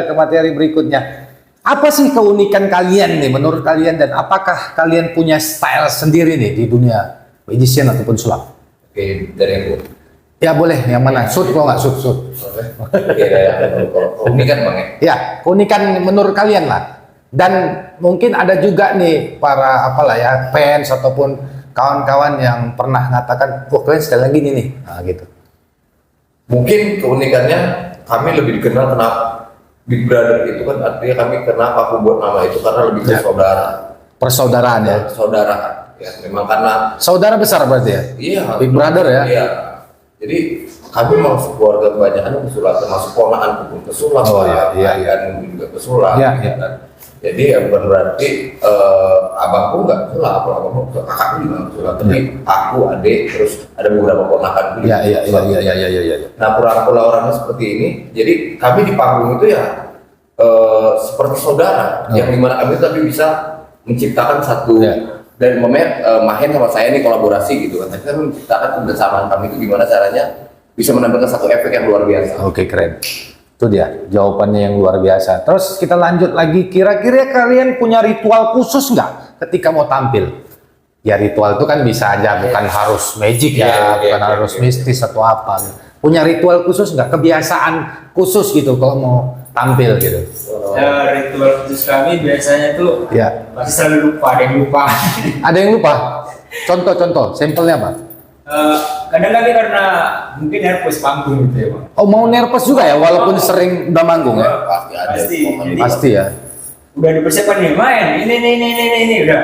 ke materi berikutnya. Apa sih keunikan kalian nih menurut kalian, dan apakah kalian punya style sendiri nih di dunia magician ataupun sulap? Oke, dari aku. Ya boleh, yang mana? Shoot kalau nggak shoot. Oke, ini kan Bang ya. Ya, keunikan menurut kalian lah. Dan mungkin ada juga nih para apalah ya, fans ataupun kawan-kawan yang pernah mengatakan, wah kalian style gini nih, nah gitu. Mungkin keunikannya kami lebih dikenal kenapa Big Brother itu kan, artinya kami kenapa aku buat nama itu karena lebih ke Ya. saudara. Persaudaraan ya. Saudara. Ya, memang karena Saudara besar berarti ya? iya, Big Brother ya? Iya. Jadi kami memang keluarga kebanyakan pesulap, termasuk ponakan pun pesulap. Oh, iya, iya, iya. Dan juga pesulap. Iya, ya iya. kan? Jadi ya bukan berarti abangku nggak pesulap, abangku kakakku juga nggak pesulap, tapi aku, adik, terus ada beberapa ponakan juga Iya, iya, iya, pesulap. iya, iya, iya, iya, iya. Nah, pura-pura orangnya seperti ini. Jadi kami di panggung itu ya seperti saudara, yang dimana kami tapi bisa menciptakan satu Ya. dan Mahen sama saya ini kolaborasi gitu kan. Tapi kami menciptakan kebersamaan kami itu gimana caranya bisa menampilkan satu efek yang luar biasa. Oke, keren. Itu dia jawabannya yang luar biasa. Terus kita lanjut lagi. Kira-kira kalian punya ritual khusus nggak ketika mau tampil? Ya ritual itu kan bisa aja, bukan harus magic ya, bukan harus mistis atau apa. Punya ritual khusus nggak? Kebiasaan khusus gitu kalau mau tampil gitu? ritual khusus kami biasanya tuh Ya. pasti selalu lupa, ada yang lupa. Ada yang lupa? Contoh, sampelnya apa? Kadang lagi karena mungkin nervous panggung gitu ya Bang. Oh, mau nervous juga ya, walaupun sering udah manggung ya? Pasti ada. Pasti. momen. Jadi, Pasti ya. udah dipersiapkan nih main ini udah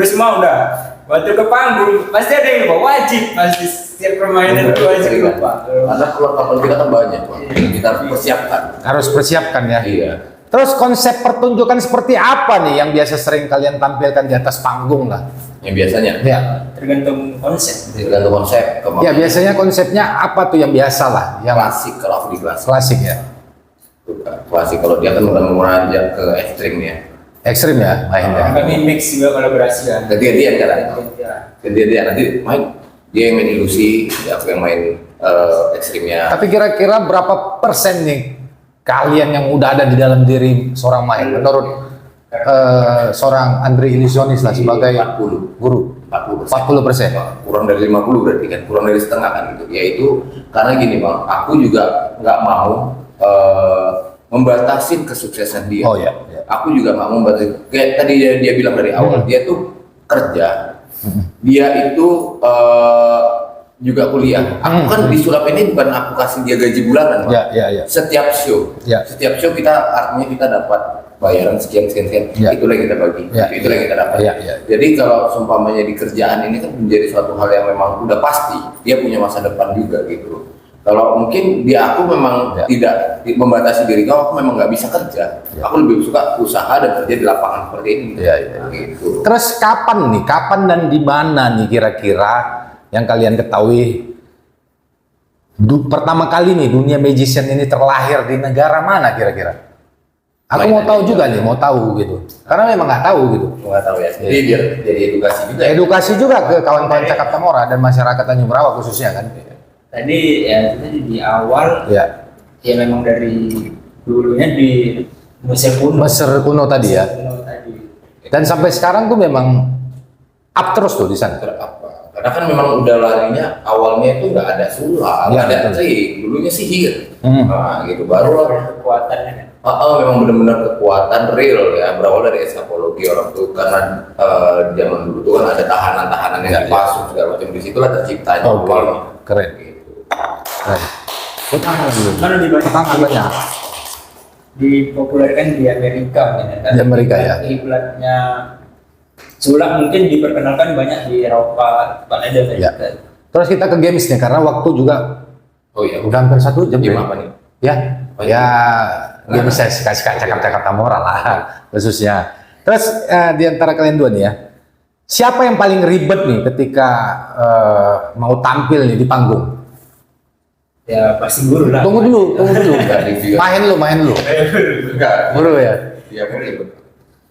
semua udah waktu ke panggung pasti ada yang lupa, wajib pasti setiap permainan itu wajib lupa. Karena perlengkapan kita kan banyak, Bang. Kita harus persiapkan. Harus persiapkan ya. Iya. Terus konsep pertunjukan seperti apa nih yang biasa sering kalian tampilkan di atas panggung lah? Yang biasanya. Ya. Tergantung konsep. Tergantung konsep. Ya biasanya konsepnya apa tuh yang biasa lah, yang klasik kalau aku di klasik. klasik ya. Klasik kalau dia kan udah menanjak ke ekstrim ya. Ekstrim ya mainnya. Kami mix juga kolaborasi kan. Gantian kan? Ya. Gantian nanti main dia yang main ilusi, ya aku yang main ekstrimnya. Tapi kira-kira berapa persen nih kalian yang udah ada di dalam diri seorang main menurut seorang Andre ilusionis lah sebagai 40. guru? 40%. 40%. Kurang dari 50 berarti kan, kurang dari setengah kan gitu. Yaitu karena gini Bang, aku juga nggak mau membatasi kesuksesan dia. Oh ya. Aku juga nggak mau membatasi. Kayak tadi dia bilang dari awal, dia tuh kerja, dia itu juga kuliah. Aku kan di Sulap ini bukan aku kasih dia gaji bulanan, Bang. Ya. Setiap show, Ya. setiap show kita artinya kita dapat bayaran sekian, Ya. itulah yang kita bagi, Ya. itulah yang kita dapat. Ya. Jadi kalau seumpamanya di kerjaan ini kan menjadi suatu hal yang memang udah pasti dia punya masa depan juga gitu. Kalau mungkin di aku memang Ya. tidak membatasi diri aku memang nggak bisa kerja. Aku lebih suka usaha dan kerja di lapangan seperti ini. Ya. Gitu. Terus kapan dan di mana nih kira-kira yang kalian ketahui pertama kali nih dunia magician ini terlahir di negara mana kira-kira? Aku mau tahu juga nih, mau tahu gitu. Karena memang nggak tahu gitu. Nggak tahu ya. Jadi biar jadi edukasi juga. Ya. Edukasi juga ke kawan-kawan Cakap Tamora dan masyarakat Tanjung Brawa khususnya kan. Tadi ya tadi di awal Ya. ya memang dari dulunya di Mesir kuno. Mesir kuno tadi ya. Mesir kuno tadi. Dan sampai sekarang tuh memang up terus tuh di sana. Apa? Karena kan memang udah larinya awalnya itu nggak ada sulap, Ya, nggak ada betul. trik, dulunya sihir. Hmm. Nah, gitu baru Kekuatannya kan. memang benar-benar kekuatan real ya, berawal dari eskapologi orang tuh karena zaman dulu tuh kan ada tahanan-tahanan yang Ya, dipasung segala macam, disitulah terciptanya Oke. awalnya. Keren. Gitu. Keren. Pertama dulu. Kan lebih banyak Pertama banyak. dipopulerkan di Amerika mungkin ya. Di Amerika, ya. Kiblatnya sulap mungkin diperkenalkan banyak di Eropa, bahkan di Ya. Amerika. Terus kita ke gamesnya karena waktu juga Oh iya, udah hampir 1 jam. jam ya. apa nih? Ya, Oh, ya, games saya kasih Cakap Tamora lah khususnya. Terus di antara kalian dua nih ya, siapa yang paling ribet nih ketika mau tampil nih di panggung? Ya pasti guru lah. Tunggu dulu. Nggak review. main lu. Enggak. Guru ya? Iya, kan ribet.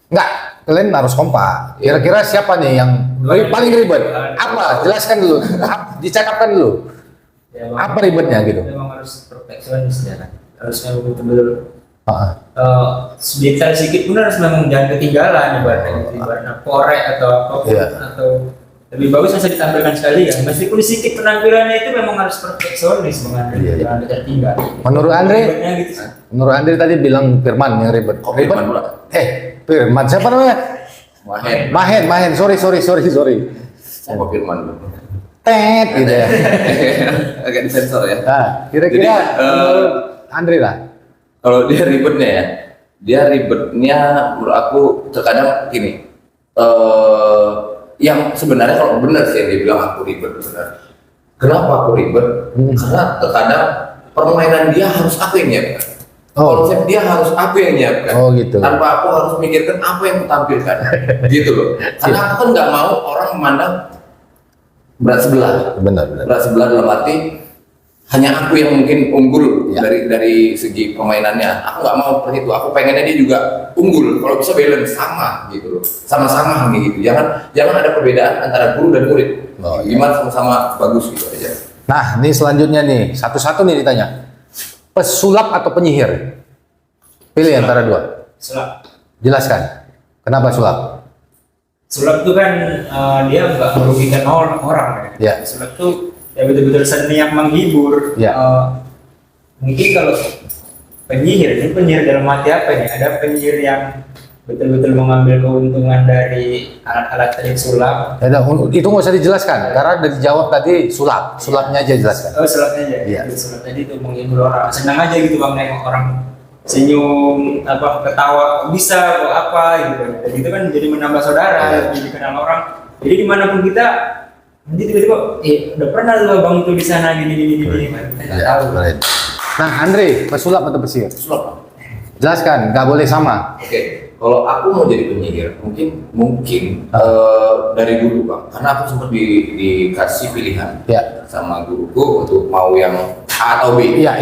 Enggak, kalian harus kompak. Kira-kira siapa nih yang paling ribet? Apa? Jelaskan dulu. Dicakapkan dulu. Ya, Apa ribetnya gitu? Memang harus perfeksionis ya kan. Harus memang betul-betul Heeh. detail sedikit pun harus memang jangan ketinggalan ibaratnya korek atau apapun Iya. atau lebih bagus bisa ditampilkan sekali ya. Meskipun sedikit penampilannya itu memang harus perfeksionis mengambil Iya, iya. jangan tertinggal. Menurut Andre? Ribetnya gitu sih. Menurut Andre tadi bilang Firman yang ribet. Kok Ribet? Firman pula? Firman siapa namanya? Mahen. Sorry. Sama Firman dulu. Tet gitu ya. Agak disensor ya. Nah, kira-kira Jadi, menurut Andre lah. Kalau dia ribetnya ya, dia ribetnya menurut aku terkadang gini. Yang sebenarnya kalau benar sih yang dia bilang aku ribet benar. Kenapa aku ribet? Karena terkadang permainan dia harus aku yang nyiapkan. Oh. Konsep dia harus aku yang nyiapkan. Oh, gitu. Tanpa aku harus mikirkan apa yang kutampilkan. Gitu loh. Karena aku kan nggak mau orang memandang berat sebelah. Benar. Berat sebelah dalam arti hanya aku yang mungkin unggul Ya. dari segi permainannya. Aku nggak mau seperti itu. Aku pengennya dia juga unggul. Kalau bisa balance sama gitu loh. Sama-sama gitu. Jangan ada perbedaan antara guru dan murid. Oh, iya. Gimana sama-sama bagus gitu aja. Nah, ini selanjutnya nih, satu-satu nih ditanya. Pesulap atau penyihir? Pilih antara dua. Sulap. Jelaskan. Kenapa sulap? Sulap itu kan dia nggak merugikan orang Ya. Sulap itu ya betul-betul seni yang menghibur. Ya. Mungkin kalau penyihir. Ini penyihir dalam arti apa nih? Ada penyihir yang betul-betul mengambil keuntungan dari alat-alat trik sulap. Ya, itu nggak usah dijelaskan, karena udah dijawab tadi sulapnya aja jelaskan. Oh, sulapnya aja. Iya. Sulap tadi itu menghibur orang. Senang aja gitu bang nengok orang senyum, apa ketawa bisa kok apa gitu. Dan itu kan jadi menambah saudara, Iya. jadi kenal orang. Jadi dimanapun kita nanti tiba-tiba, udah pernah lu bang itu di sana gini. Kita nggak tahu. Keren. Nah, Andre, pesulap atau pesihir? Sulap. Jelaskan, nggak boleh sama. Oke, kalau aku mau jadi penyihir, mungkin dari dulu bang, karena aku sempat dikasih pilihan Ya. sama guruku untuk mau yang A atau B. Iya.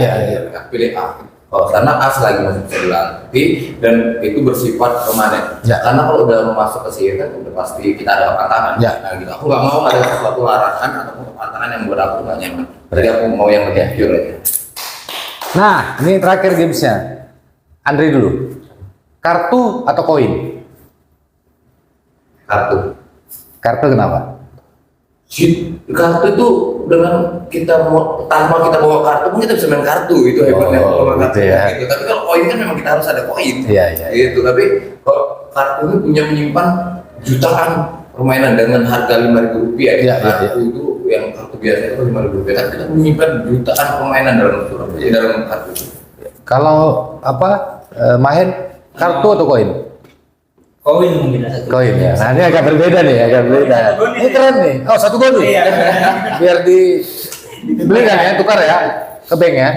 Pilih A. Karena A selagi masih bisa dilatih dan itu bersifat permanen. Ya. Karena kalau udah masuk ke sihir kan udah pasti kita ada tantangan. Ya. Nah, gitu. Aku nggak mau ada sesuatu larangan atau tantangan yang buat aku nggak nyaman. Jadi aku mau yang lebih pure aja. Nah, ini terakhir gamesnya. Andre dulu. Kartu atau koin? Kartu. Kartu kenapa? Kartu itu dengan kita mau tanpa kita bawa kartu pun kita bisa main kartu, itu hebatnya Oh, kalau main gitu kartu ya. gitu. Tapi kalau koin kan memang kita harus ada koin. Iya. Gitu. Tapi kalau kartu ini punya menyimpan jutaan permainan dengan harga Rp5.000. Iya. Kartu itu yang kartu biasa itu Rp5.000. Tapi kita menyimpan jutaan permainan dalam surat, dalam kartu. Kalau main kartu atau koin? Koin mungkin ada satu. Koin ya. Nah, ini agak berbeda nih, Satu gol Ini keren nih. Oh, 1 gol nih. Iya. Biar beli kan ya, tukar ya, ke bank ya.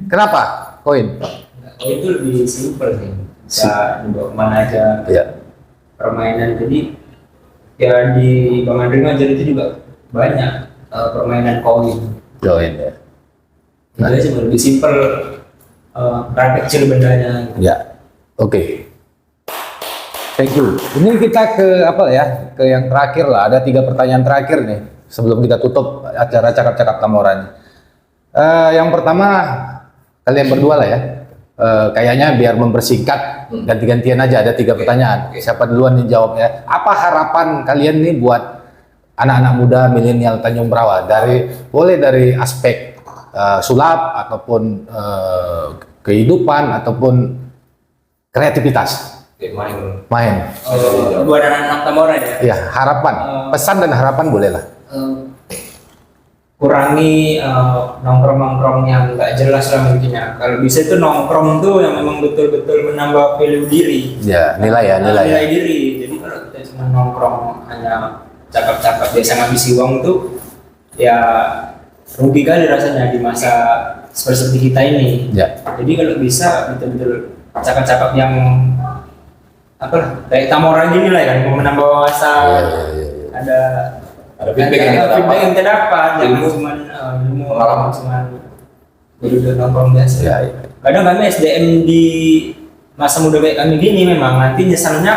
Kenapa? Koin. Koin itu lebih simpel sih. Bisa dibawa kemana aja. Iya. Permainan jadi ya di Bang Andre ngajar itu juga banyak permainan koin. Koin ya. Itu aja lebih simpel, peran kecil bendanya. Ya. Oke. Thank you. Ini kita ke apa ya? Ke yang terakhir lah. Ada 3 pertanyaan terakhir nih sebelum kita tutup acara cakap-cakap Tamora. Yang pertama kalian berdua lah ya. Kayaknya biar mempersingkat ganti-gantian aja, ada 3 pertanyaan. Siapa duluan yang jawab ya? Apa harapan kalian nih buat anak-anak muda milenial Tanjung Brawa, boleh dari aspek sulap ataupun kehidupan ataupun kreativitas Oke, main. Buat anak-anak Tamora ya. Ya, harapan, pesan dan harapan boleh lah. Kurangi nongkrong-nongkrong yang nggak jelas lah mungkinnya. Kalau bisa itu nongkrong tuh yang memang betul-betul menambah value diri. Ya, nilai Nilai diri. Jadi kalau kita cuma nongkrong hanya cakap-cakap biasa ngabisi uang tuh ya rugi kali rasanya di masa seperti kita ini. Ya. Jadi kalau bisa betul-betul cakap-cakap yang apa lah, kayak Tamora gini lah ya, mau menambah wawasan. Ada feedback yang kita dapat, jangan Ilmu. cuma ilmu Pengalaman. cuma duduk nongkrong biasa. Ya. Kadang kami SDM di masa muda kayak kami gini memang nanti nyesalnya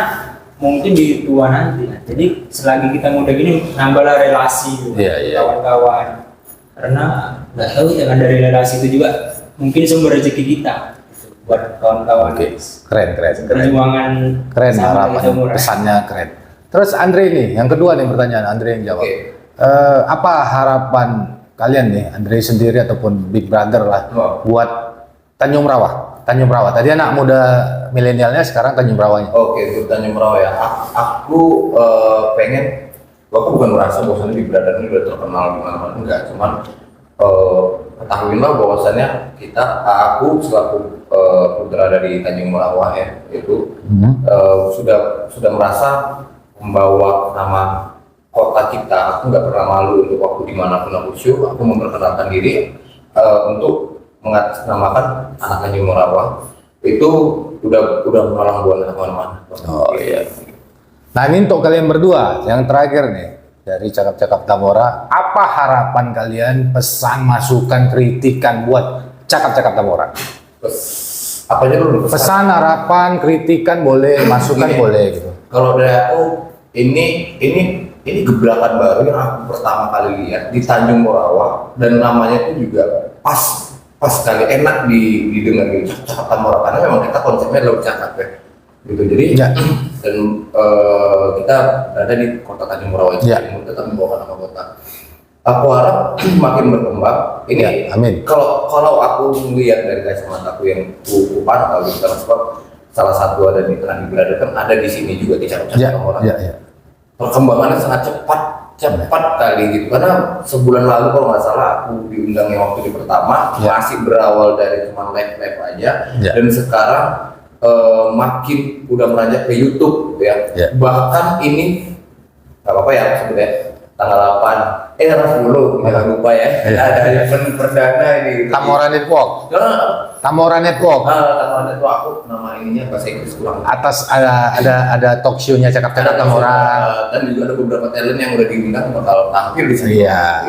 mungkin di tua nanti. Jadi selagi kita muda gini nambahlah relasi gitu, Iya. kawan-kawan. Karena nggak tahu jangan dari relasi itu juga mungkin sumber rezeki kita buat kawan-kawan. Oke, keren. Perjuangan Keren sama harapan, kita murah. pesannya keren. Terus Andre nih, yang kedua nih pertanyaan Andre yang jawab. Oke. Apa harapan kalian nih, Andre sendiri ataupun Big Brother lah, buat Tanjung Brawa? Tadi anak muda milenialnya, sekarang Tanjung Brawanya. Oke, untuk Tanjung Brawa ya. Aku pengen, aku bukan merasa bahwasannya Big Brother ini udah terkenal di mana-mana, enggak. Cuman ketahuilah bahwasannya aku selaku putra dari Tanjung Brawa ya, itu sudah merasa membawa nama kota kita. Aku nggak pernah malu untuk waktu dimanapun aku show, aku memperkenalkan diri untuk mengatasnamakan anak Tanjung Brawa. Itu udah malang buana kemana-mana. Oh iya. Nah ini untuk kalian berdua, yang terakhir nih dari cakap-cakap Tamora, apa harapan kalian, pesan, masukan, kritikan buat cakap-cakap Tamora? Apa aja dulu? Pesan, harapan, kritikan boleh, masukan Gini, boleh gitu. Kalau dari aku ini gebrakan baru yang aku pertama kali lihat di Tanjung Morawa, dan namanya itu juga pas sekali, enak didengar gitu, cakap Tamora, karena memang kita konsepnya adalah cakap ya gitu. Jadi Ya. dan kita ada di kota Tanjung Morawa itu, Ya. tetap membawa nama kota. aku harap makin berkembang. Ini Ya, amin. kalau aku melihat dari kacamata aku yang ku pantau gitu kan, sebab salah satu ada di Tengah Brother kan ada di sini juga di Ya, cakap-cakap orang. ya. Perkembangannya sangat cepat kali gitu, karena sebulan lalu kalau nggak salah aku diundang yang waktu di pertama masih berawal dari cuma live aja, dan sekarang makin udah meranjak ke YouTube ya. Bahkan ini nggak apa-apa ya sebetulnya tanggal 8 tanggal 10 jangan lupa ya, ada event perdana ini Tamora Network. Tamora Network. Tamora Network, aku nama ininya bahasa Inggris kurang. Atas ada talk show-nya cakap-cakap Tamora. Dan juga ada beberapa talent yang udah diundang bakal tampil di sini. Iya.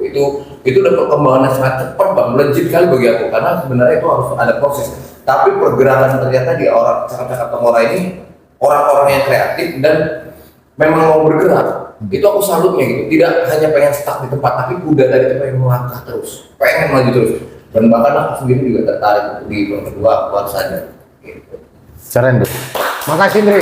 Itu udah perkembangan yang sangat cepat bang, legit kali bagi aku, karena sebenarnya itu harus ada proses. Tapi pergerakan ternyata di orang cakap-cakap Tamora ini orang-orang yang kreatif dan memang mau bergerak. Itu aku salutnya gitu, tidak hanya pengen stuck di tempat, tapi udah dari itu pengen melangkah terus, pengen maju terus. Dan bahkan aku sendiri juga tertarik di tahun kedua aku harus ada gitu. Keren tuh. Makasih Andre.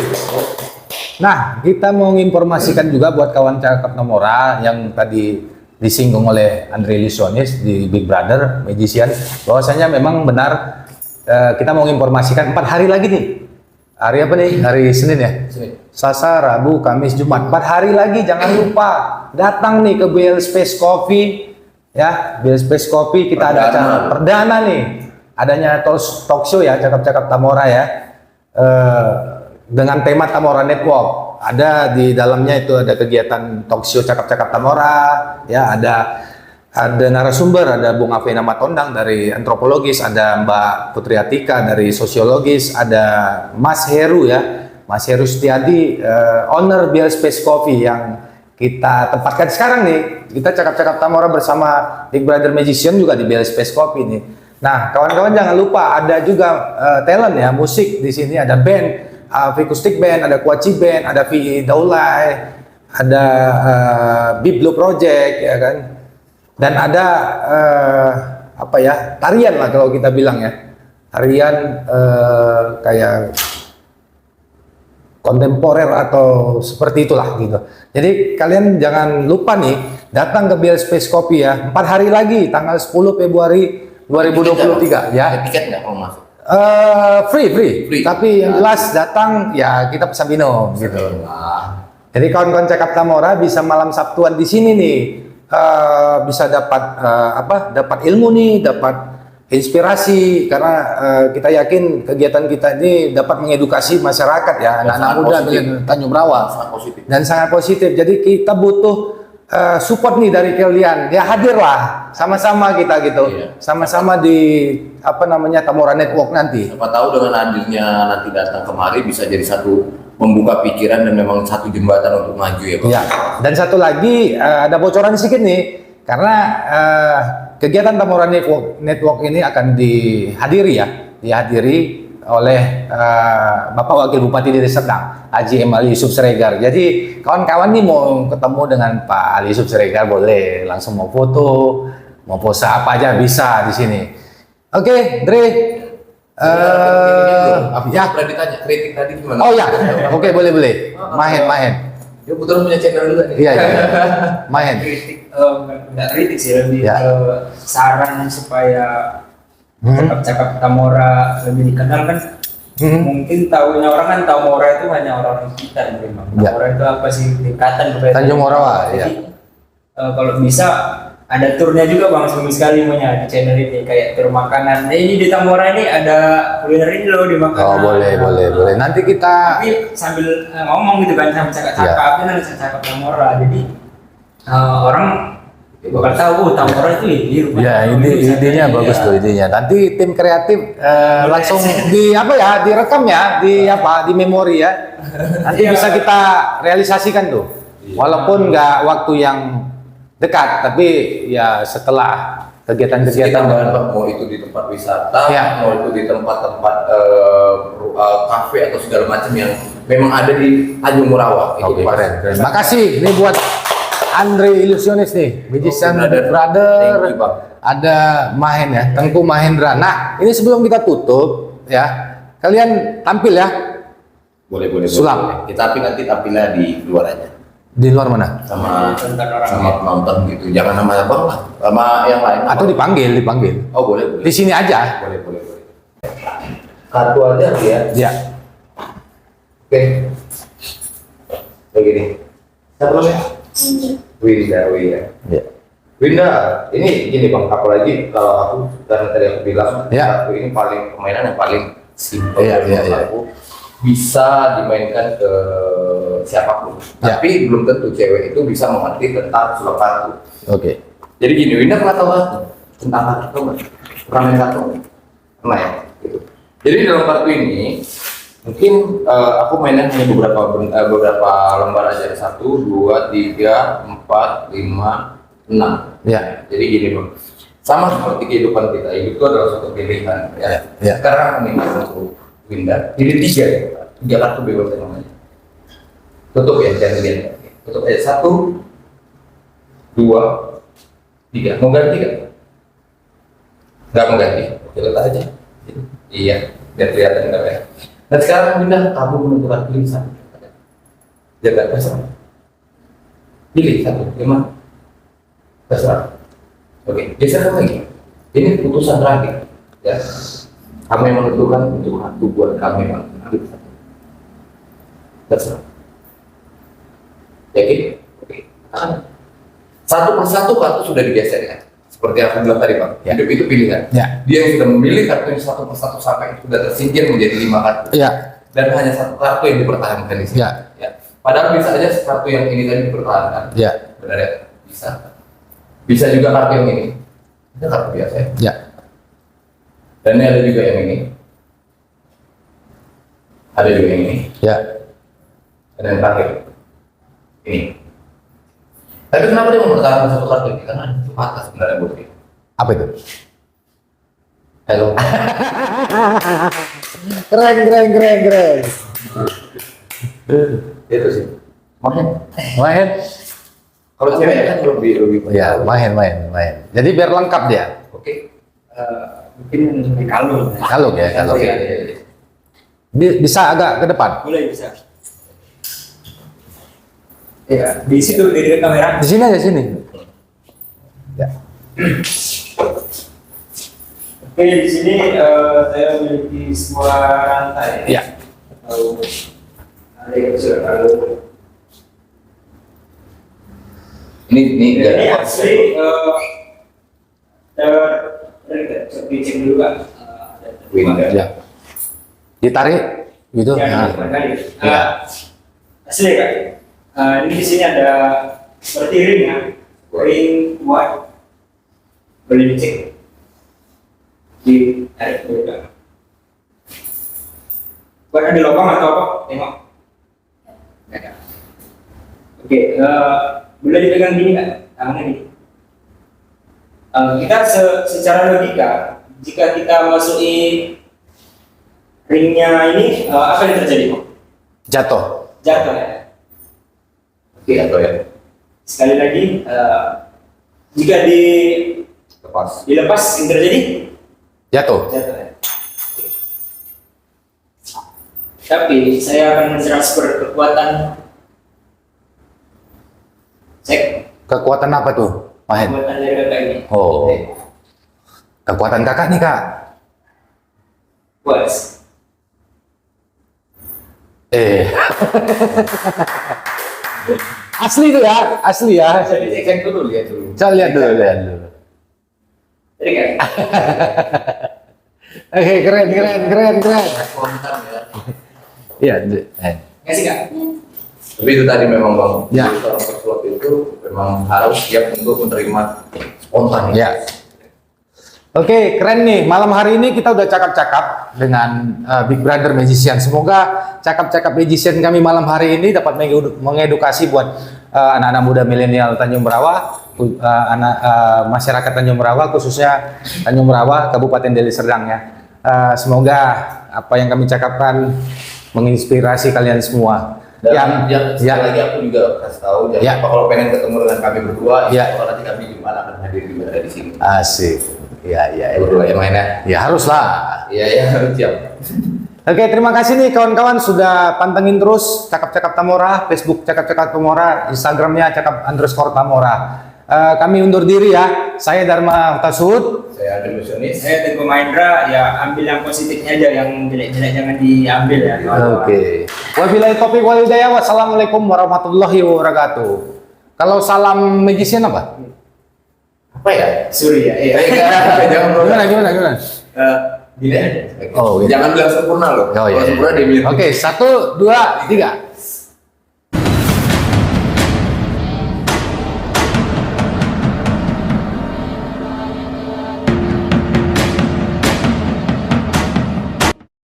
Nah, kita mau menginformasikan juga buat kawan cakap Tamora yang tadi disinggung oleh Andre Ilusionis di Big Brother Magician, bahwasanya memang benar kita mau menginformasikan 4 hari lagi nih. Hari apa nih? Hari Senin ya? Senin. Selasa, Rabu, Kamis, Jumat. 4 hari lagi, jangan lupa datang nih ke BL Space Coffee ya. BL Space Coffee kita ada acara perdana nih. Adanya talk show ya, cakap-cakap Tamora ya. Dengan tema Tamora Network. Ada di dalamnya itu ada kegiatan talk show cakap-cakap Tamora ya, ada narasumber, ada Bung Afena Matondang dari antropologis, ada Mbak Putri Atika dari sosiologis, ada Mas Heru ya, Mas Heru Setiadi, owner BL Space Coffee yang kita tempatkan sekarang nih. Kita cakap-cakap Tamora bersama Big Brother Magician juga di BL Space Coffee nih. Nah, kawan-kawan jangan lupa ada juga talent ya, musik di sini, ada band, Vikustik Band, ada Kuaci Band, ada VI Daulay, ada Biblo Project ya kan. Dan ada apa ya, tarian lah kalau kita bilang ya, tarian kayak kontemporer atau seperti itulah gitu. Jadi kalian jangan lupa nih datang ke BL Space Coffee ya, 4 hari lagi tanggal 10 Februari 2023 ya. Ada tiket nggak kalau masuk? Free. Tapi yang jelas datang ya kita pesan minum gitu. Jadi kawan-kawan cakap Tamora bisa malam Sabtuan di sini nih. Bisa dapat dapat ilmu nih, dapat inspirasi, karena kita yakin kegiatan kita ini dapat mengedukasi masyarakat ya, anak-anak muda di Tanjung Rawa, dan sangat positif. Jadi kita butuh support nih dari kalian, ya hadirlah sama-sama kita gitu, sama-sama di Tamora Network nanti. Siapa tahu dengan hadirnya nanti datang kemari bisa jadi satu membuka pikiran dan memang satu jembatan untuk maju ya Pak. Ya. Dan satu lagi ada bocoran sedikit nih, karena kegiatan Tamora Network ini akan dihadiri oleh Bapak Wakil Bupati Deli Serdang, Haji M. Ali Yusuf Siregar. Jadi kawan-kawan nih mau ketemu dengan Pak Ali Yusuf Siregar boleh, langsung mau foto, mau pose apa aja bisa di sini. Oke, Dre. Aku pernah ditanya kritik tadi gimana? Oh ya, oke boleh. Mahen. Dia betul punya channel juga nih. Iya. Mahen. Kritik, nggak kritik sih, lebih ke saran supaya cakap-cakap Tamora lebih dikenal kan. Mungkin tahunya orang kan Tamora itu hanya orang kita memang. Tamora itu apa sih, tingkatan kepada Tanjung Morawa. Jadi kalau bisa ada turnya juga bang, seminggu sekali punya di channel ini, kayak tur makanan. Ini di Tamora ini ada kuliner ini loh di makanan. Oh boleh. Nanti kita Tapi sambil ngomong gitu kan, sambil cakap-cakap, ini ada cakap Tamora. Jadi orang bakal tahu Tamora itu ini. ya idenya bagus tuh idenya. Nanti tim kreatif langsung direkam ya, di memori ya. Nanti bisa kita realisasikan tuh. Walaupun nggak waktu yang dekat, tapi ya setelah kegiatan-kegiatan mau itu di tempat wisata, Ya. mau itu di tempat-tempat kafe atau segala macam yang memang ada di Tanjung Morawa. Oke, keren. Makasih ini buat Andre Ilusionis nih, Magician Brother. Thank you, Bang. Ada Mahen ya, Tengku Mahendra. Nah, ini sebelum kita tutup ya, kalian tampil ya. Boleh. Sulap. Tapi nanti tampilnya di luar aja. Di luar mana? sama Tonton orang. sama penonton gitu. Jangan sama abang lah, sama yang lain. Atau dipanggil? Oh boleh boleh. Di sini aja. Boleh boleh boleh. Kartu aja ya. Ya. Oke. Begini. Siapa namanya? Winda. Ya. Winda, ini gini bang, apalagi kalau aku karena tadi aku bilang Ya. kartu ini paling permainan yang paling simpel Iya, dari iya, iya. aku bisa dimainkan ke siapapun. Ya. Tapi belum tentu cewek itu bisa mengerti tentang sulap kartu. Oke. Jadi gini, Winda pernah tahu kartu tentang kartu nggak? Pernah main kartu? Pernah ya? Gitu. Jadi dalam kartu ini mungkin aku mainnya hanya beberapa lembar aja, 1, 2, 3, 4, 5, 6. Ya. Jadi gini bang, sama seperti kehidupan kita, hidup itu adalah suatu pilihan. Ya. Ya. Sekarang ini untuk Winda, ini 3 ya, 3 kartu bebas namanya. Tutup ya, jangan lihat. Tutup aja, 1, 2, 3. Mau ganti kan? Nggak mau ganti, kita aja. Iya, biar kelihatan nggak ya. Dan sekarang Winda, kamu menentukan pilih satu. Jaga terserah. Pilih satu, 5. Terserah. Oke, geser lagi. Ini putusan terakhir. Ya. Kamu yang menentukan untuk kartu buat kamu yang ambil satu. Terserah. Yakin? Oke. Satu persatu kartu sudah digeser ya. Seperti yang aku bilang tadi Bang, Ya. hidup itu pilihan. Ya. Dia yang sudah memilih kartu ini satu persatu sampai sudah tersingkir menjadi 5 kartu. Ya. Dan hanya satu kartu yang dipertahankan di sini. Ya. Ya. Padahal bisa aja kartu yang ini tadi dipertahankan. Ya. Benar ya? Bisa. Bisa juga kartu yang ini. Ini kartu biasa ya. Ya. Dan ini ada juga yang ini. Ada juga yang ini. Ya. Ada yang terakhir. Ini. Tapi kenapa dia mempertahankan satu kartu ini? Karena itu patah sebenarnya buat dia. Apa itu? Halo. Keren. Itu sih. Makanya. Main. Kalau cewek kan lebih. Ya, main. Jadi biar lengkap dia. Oke. Mungkin kalau Kalau ya, kalau. Oke. Bisa agak ke depan. boleh bisa. Ya, di situ di dekat kamera. Di sini aja sini. Ya. Oke, di sini saya memiliki sebuah rantai. Ya. Atau ada yang sudah tahu. Ini Ini asli seperti cek dulu kan. Winda. Ya. Ditarik gitu. Ya, Nah. ya. Asli kan. Ini di sini ada seperti ring ya, ring kuat. Boleh dicek. Ditarik dulu kan. Buat ada lubang atau apa? Tengok. Ya. Oke, boleh dipegang gini kan? Tangannya gini. Kita secara logika, jika kita masuki ringnya ini, apa yang terjadi, Pak? Jatuh. Jatuh ya. Oke, atau ya. Sekali lagi, jika Lepas. dilepas, yang terjadi Jatuh. jatuh ya. Tapi saya akan mentransfer kekuatan. Cek Kekuatan apa tuh, Mahen? kekuatan dari kakak ini. Oh. Kekuatan kakak nih, Kak. Puas. Asli tuh ya, asli ya. Bisa dicek dulu, lihat dulu. Coba lihat dulu. Jadi kan? Oke, keren. Spontan ya. Iya, Ngasih kak? Tapi itu tadi memang Bang, Ya. seorang pesulap itu memang harus siap untuk menerima spontan ya. Oke, keren nih. Malam hari ini kita udah cakap-cakap dengan Big Brother Magician. Semoga cakap-cakap Magician kami malam hari ini dapat mengedukasi buat anak-anak muda milenial Tanjung Merawa, masyarakat Tanjung Merawa, khususnya Tanjung Merawa, Kabupaten Deli Serdang ya. Semoga apa yang kami cakapkan menginspirasi kalian semua. Dan yang sekali lagi aku juga kasih tahu, jangan Ya. lupa kalau pengen ketemu dengan kami berdua, Ya. kalau nanti kami gimana akan hadir juga ada di sini. Asik. Iya. Berdua yang mainnya. Ya haruslah. Iya, harus siap. Oke, terima kasih nih kawan-kawan sudah pantengin terus Cakap-Cakap Tamora, Facebook Cakap-Cakap Tamora, Instagramnya Cakap_Tamora. Kami undur diri ya. Saya Dharma Hutasud. Saya ada misionis. Saya Teguh Mahendra, ya ambil yang positifnya aja, yang jelek-jelek jangan diambil ya. Oke. Wabillahi taufiq wal hidayah. Wassalamualaikum warahmatullahi wabarakatuh. Kalau salam magician apa? Apa ya? Surya, iya. Jangan bro. Gimana? Gini aja. Oh, gitu. Jangan bilang sempurna loh. Oh, iya, Kalau iya. sempurna dia bilang. Oke, 1, 2, 3.